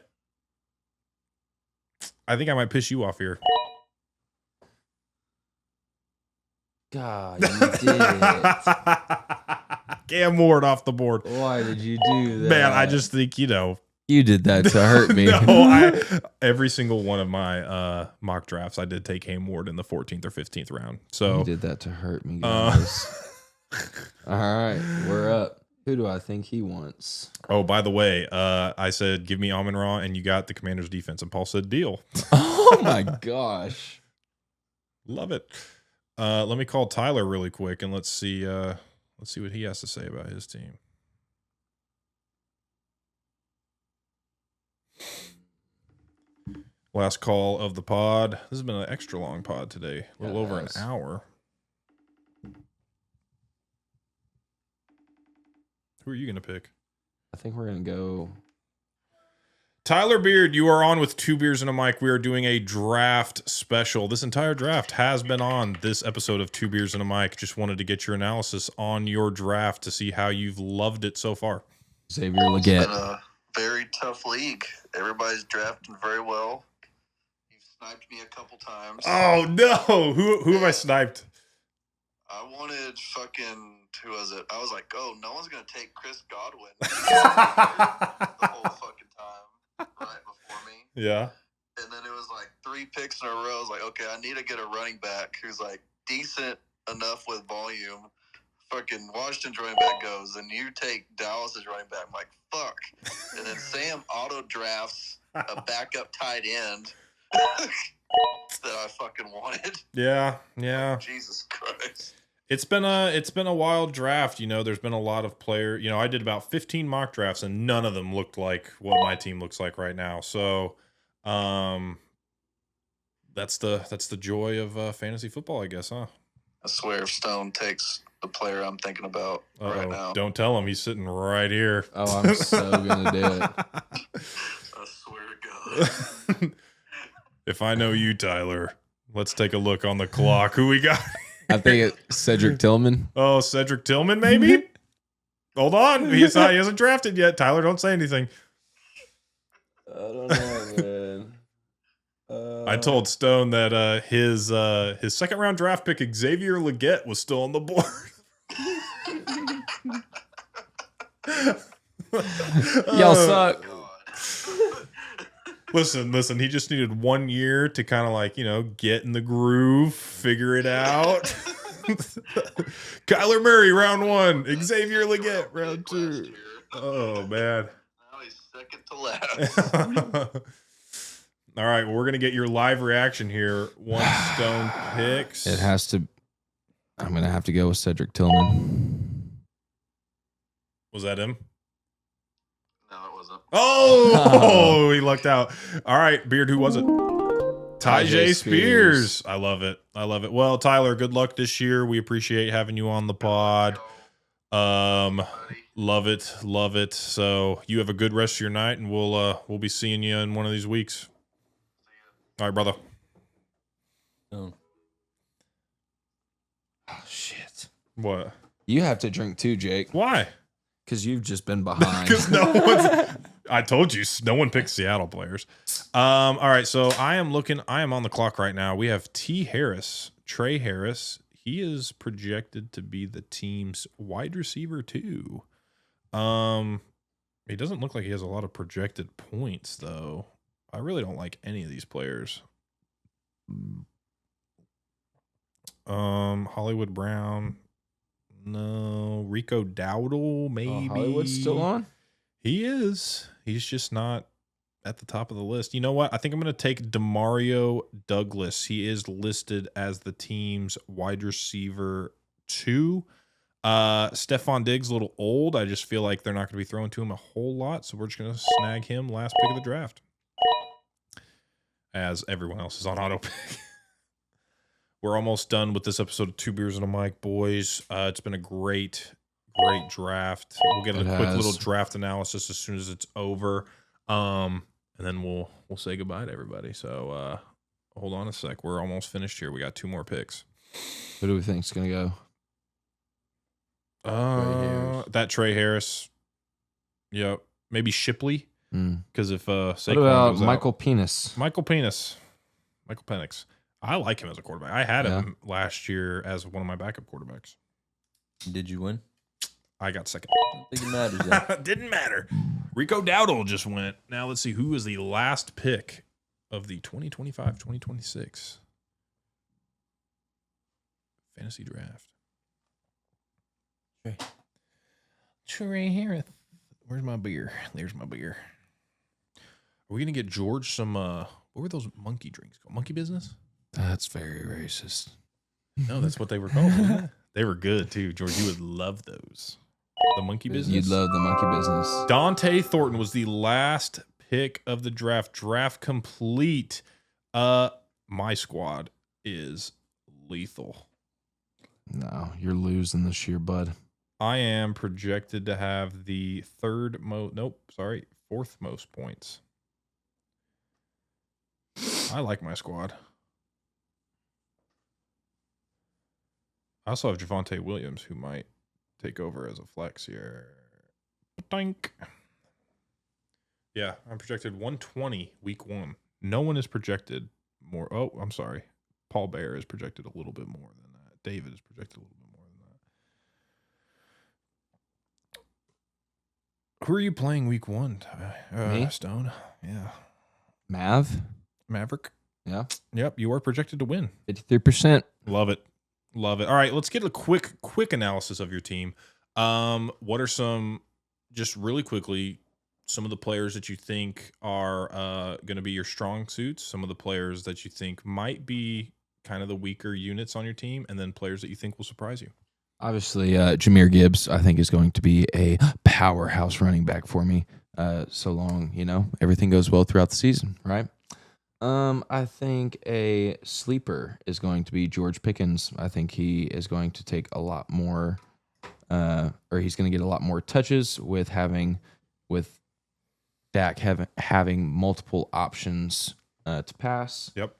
I think I might piss you off here. God, you did it. Cam Ward off the board. Why did you do that? Man, I just think, You did that to hurt me. Every single one of my mock drafts, I did take Cam Ward in the 14th or 15th round. So You did that to hurt me, guys. All right, we're up. Who do I think he wants? Oh, by the way, I said, give me Amon-Ra, and you got the Commanders defense. And Paul said, deal. Oh, my gosh. Love it. Let me call Tyler really quick, and let's see what he has to say about his team. Last call of the pod. This has been an extra long pod today. A little over an hour. Who are you going to pick? I think we're going to go. Tyler Beard, you are on with 2 beers and a mic. We are doing a draft special. This entire draft has been on this episode of 2 beers and a mic. Just wanted to get your analysis on your draft to see how you've loved it so far. Xavier Legette. It's been a very tough league. Everybody's drafting very well. You've sniped me a couple times. Oh, no. Who have I sniped? I wanted who was it? I was like, oh, no one's going to take Chris Godwin the whole fucking time right before me. Yeah. And then it was like 3 picks in a row. I was like, okay, I need to get a running back who's like decent enough with volume. Fucking Washington's running back goes, and you take Dallas's running back. I'm like, fuck. And then Sam auto drafts a backup tight end that I fucking wanted. Yeah. Jesus Christ. It's been a wild draft. There's been a lot of players. I did about 15 mock drafts, and none of them looked like what my team looks like right now. So, that's the joy of fantasy football, I guess, huh? I swear, if Stone takes the player I'm thinking about right now, don't tell him. He's sitting right here. Oh, I'm so gonna do it. I swear to God. If I know you, Tyler, let's take a look on the clock. Who we got? I think it's Cedric Tillman. Oh, Cedric Tillman, maybe? Hold on. He hasn't drafted yet. Tyler, don't say anything. I don't know, man. I told Stone that his second round draft pick, Xavier Legette, was still on the board. Y'all suck. Listen, he just needed 1 year to kind of get in the groove, figure it out. Kyler Murray, round 1. Xavier Legette, round 2. Oh, man. Now he's second to last. All right, well, we're going to get your live reaction here. Once Stone picks. It has to. I'm going to have to go with Cedric Tillman. Was that him? No, it wasn't. Oh, he lucked out. All right, Beard, who was it? Tyjae Spears. I love it. Well, Tyler, good luck this year. We appreciate having you on the pod. Love it. So you have a good rest of your night, and we'll be seeing you in one of these weeks. All right, brother. Oh shit. What? You have to drink too, Jake. Why? Because you've just been behind. Because no one's. I told you, no one picks Seattle players. All right, so I am on the clock right now. We have Trey Harris. He is projected to be the team's wide receiver too. He doesn't look like he has a lot of projected points though. I really don't like any of these players. Hollywood Brown, no. Rico Dowdle, maybe. Hollywood's still on? He is. He's just not at the top of the list. You know what? I think I'm going to take Demario Douglas. He is listed as the team's wide receiver 2. Stephon Diggs, a little old. I just feel like they're not going to be throwing to him a whole lot, so we're just going to snag him last pick of the draft. As everyone else is on auto pick. We're almost done with this episode of Two Beers and a Mic, boys. It's been a great draft. We'll get a quick little draft analysis as soon as it's over, and then we'll say goodbye to everybody. So hold on a sec. We're almost finished here. We got 2 more picks. Who do we think is going to go? That Trey Harris. Yep. Maybe Shipley. Because if Saquon what about goes Michael out, Penix? Michael Penix. I like him as a quarterback. I had him last year as one of my backup quarterbacks. Did you win? I got second. I don't think it matters. Didn't matter. Rico Dowdle just went. Now let's see who is the last pick of the 2025-2026 fantasy draft. Trey Harris. Where's my beer? There's my beer. Are we gonna get George some? What were those monkey drinks called? Monkey Business? That's very racist. No, that's what they were called. Wasn't it? They were good too, George. You would love those. The Monkey Business. You'd love the Monkey Business. Dante Thornton was the last pick of the draft. Draft complete. My squad is lethal. No, you're losing this year, bud. I am projected to have the fourth most points. I like my squad. I also have Javonte Williams, who might take over as a flex here. Dink. Yeah, I'm projected 120 week 1. No one is projected more. Oh, I'm sorry. Paul Bear is projected a little bit more than that. David is projected a little bit more than that. Who are you playing week 1? Me? Stone. Yeah. Maverick. Yeah. Yep, you are projected to win. 53%. Love it. All right, let's get a quick analysis of your team. What are some, just really quickly, some of the players that you think are going to be your strong suits, some of the players that you think might be kind of the weaker units on your team, and then players that you think will surprise you? Obviously, Jahmyr Gibbs, I think, is going to be a powerhouse running back for me. So long, everything goes well throughout the season, right? I think a sleeper is going to be George Pickens. I think he is going to take a lot more, or he's going to get a lot more touches with Dak having multiple options to pass. Yep.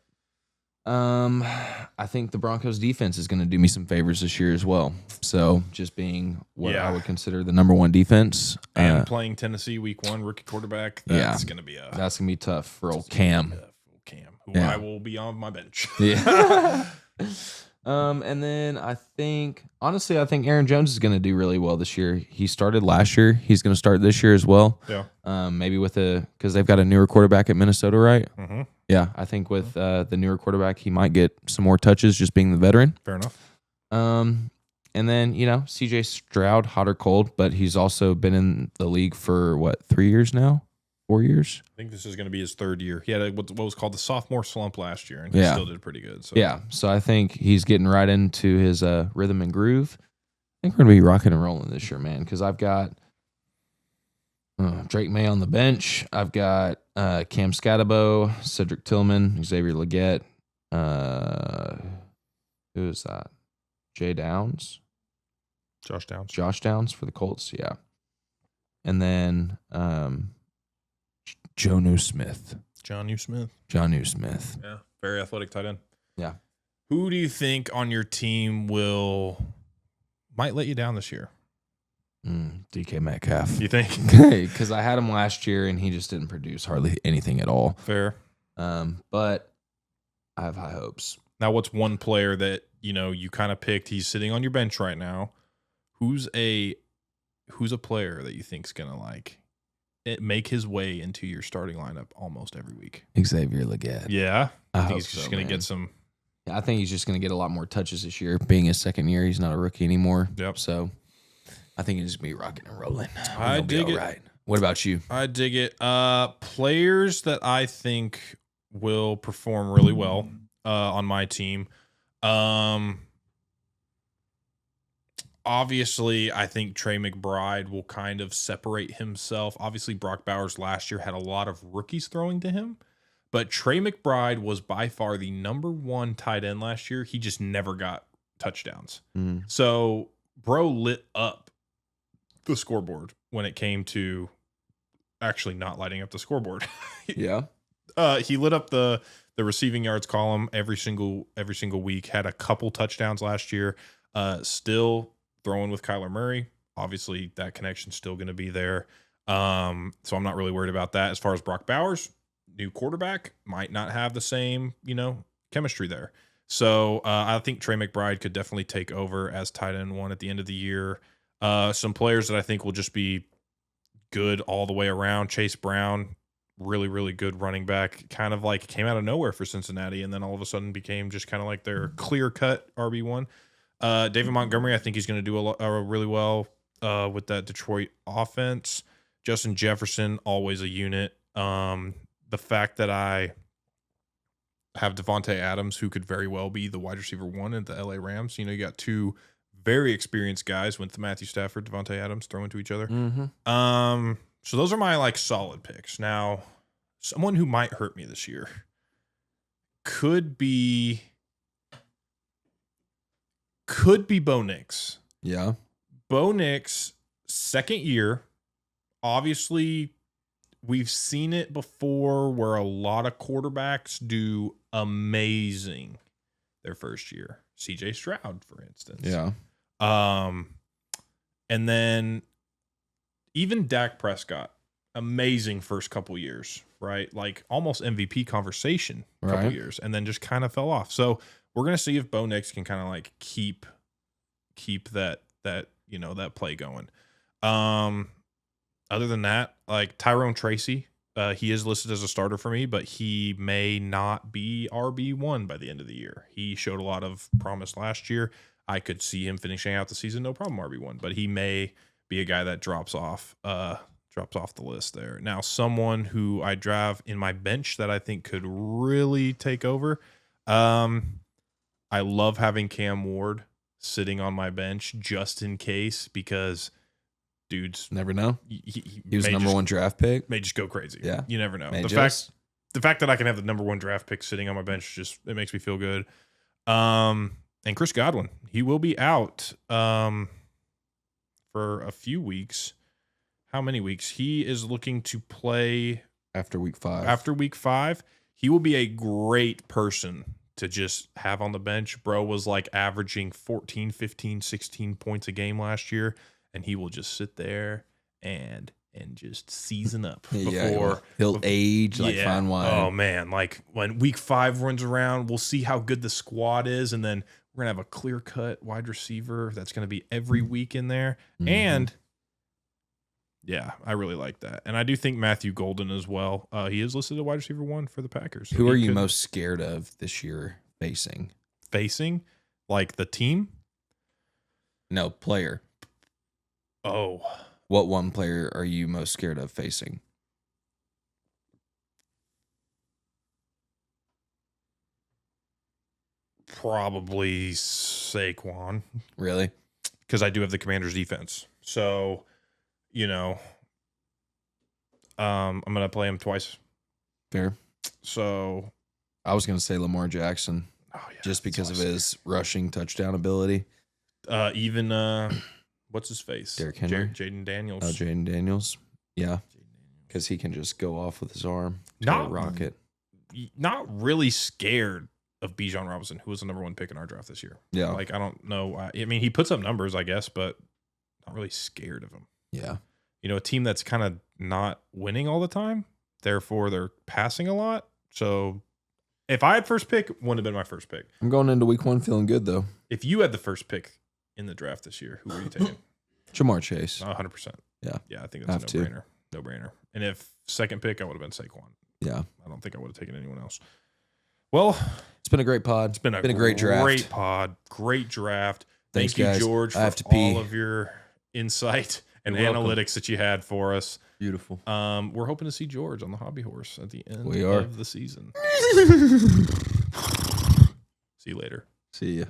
I think the Broncos defense is going to do me some favors this year as well. So just being what I would consider the number 1 defense. And playing Tennessee week 1, rookie quarterback, that's going to be tough for old Cam. Who I will be on my bench. Yeah. And then I think Aaron Jones is going to do really well this year. He started last year. He's going to start this year as well. Yeah. Maybe because they've got a newer quarterback at Minnesota, right? Mm-hmm. Yeah. I think with the newer quarterback, he might get some more touches just being the veteran. Fair enough. And then, CJ Stroud, hot or cold, but he's also been in the league for 3 years now? 4 years? I think this is going to be his 3rd year. He had what was called the sophomore slump last year, and he still did pretty good. So. Yeah, so I think he's getting right into his rhythm and groove. I think we're going to be rocking and rolling this year, man, because I've got Drake May on the bench. I've got Cam Scatterbo, Cedric Tillman, Xavier Legette. Who is that? Josh Downs for the Colts, yeah. And then Jonnu Smith. Yeah, very athletic tight end. Yeah. Who do you think on your team might let you down this year? DK Metcalf. You think? Because I had him last year and he just didn't produce hardly anything at all. Fair. But I have high hopes. Now, what's one player that you kind of picked? He's sitting on your bench right now. Who's a player that you think's gonna make his way into your starting lineup almost every week? Xavier Legette. Yeah, I think hope he's just gonna get some. I think he's just gonna get a lot more touches this year. Being his second year, he's not a rookie anymore. Yep. So I think he's gonna be rocking and rolling. I dig it. Right. What about you? I dig it. Players that I think will perform really well on my team. Obviously, I think Trey McBride will kind of separate himself. Obviously, Brock Bowers last year had a lot of rookies throwing to him, but Trey McBride was by far the number one tight end last year. He just never got touchdowns. So, bro lit up the scoreboard when it came to actually not lighting up the scoreboard. Yeah. He lit up the receiving yards column every single week, had a couple touchdowns last year, still throwing with Kyler Murray. Obviously, that connection's still going to be there. So I'm not really worried about that. As far as Brock Bowers, new quarterback, might not have the same, chemistry there. So I think Trey McBride could definitely take over as tight end one at the end of the year. Some players that I think will just be good all the way around. Chase Brown, really, really good running back, kind of came out of nowhere for Cincinnati and then all of a sudden became just kind of like their clear-cut RB1. David Montgomery, I think he's going to do really well with that Detroit offense. Justin Jefferson, always a unit. The fact that I have Devontae Adams, who could very well be the wide receiver one at the LA Rams. You got two very experienced guys with Matthew Stafford, Devontae Adams throwing to each other. So those are my like solid picks. Now, someone who might hurt me this year could be Bo Nix. Yeah. Bo Nix, second year. Obviously, we've seen it before where a lot of quarterbacks do amazing their first year. CJ Stroud, for instance. Yeah. And then even Dak Prescott, amazing first couple years, right? Like almost MVP conversation couple years, and then just kind of fell off. So we're gonna see if Bo Nix can kind of like keep that that play going. Other than that, like Tyrone Tracy, he is listed as a starter for me, but he may not be RB1 by the end of the year. He showed a lot of promise last year. I could see him finishing out the season, no problem, RB1, but he may be a guy that drops off the list there. Now, someone who I drive in my bench that I think could really take over. I love having Cam Ward sitting on my bench just in case, because dudes never know. He was number one draft pick. May just go crazy. Yeah, you never know. The fact that I can have the number one draft pick sitting on my bench it makes me feel good. And Chris Godwin, he will be out for a few weeks. How many weeks? He is looking to play after week 5. After week 5, he will be a great person to just have on the bench. Bro was like averaging 14, 15, 16 points a game last year, and he will just sit there and just season up before he'll age like fine wine. Oh man, like when week 5 runs around, we'll see how good the squad is, and then we're gonna have a clear-cut wide receiver that's gonna be every week in there. And yeah, I really like that. And I do think Matthew Golden as well. He is listed as wide receiver 1 for the Packers. Who are you most scared of this year facing? Like the team? No, player. Oh. What one player are you most scared of facing? Probably Saquon. Really? Because I do have the Commanders defense. So, I'm going to play him twice. Fair. So I was going to say Lamar Jackson. Oh, yeah, just because of his rushing touchdown ability. What's his face? Derrick Henry. Jaden Daniels. Oh, Jaden Daniels. Yeah. Because he can just go off with his arm. Not rocket. Not really scared of Bijan Robinson, who was the number 1 pick in our draft this year. Yeah. Like, I don't know. I mean, he puts up numbers, I guess, but not really scared of them. Yeah. You know, a team that's kind of not winning all the time, therefore they're passing a lot. So if I had first pick, wouldn't have been my first pick. I'm going into week 1 feeling good, though. If you had the first pick in the draft this year, who were you taking? Jamar Chase. 100%. Yeah. Yeah, I think that's a no-brainer. No-brainer. And if second pick, I would have been Saquon. Yeah. I don't think I would have taken anyone else. Well, it's been a great pod. It's been a great draft. Great pod. Great draft. Thanks, Thank you, guys. George, for all of your insight and analytics that you had for us. Beautiful. We're hoping to see George on the hobby horse at the end of the season. See you later. See ya.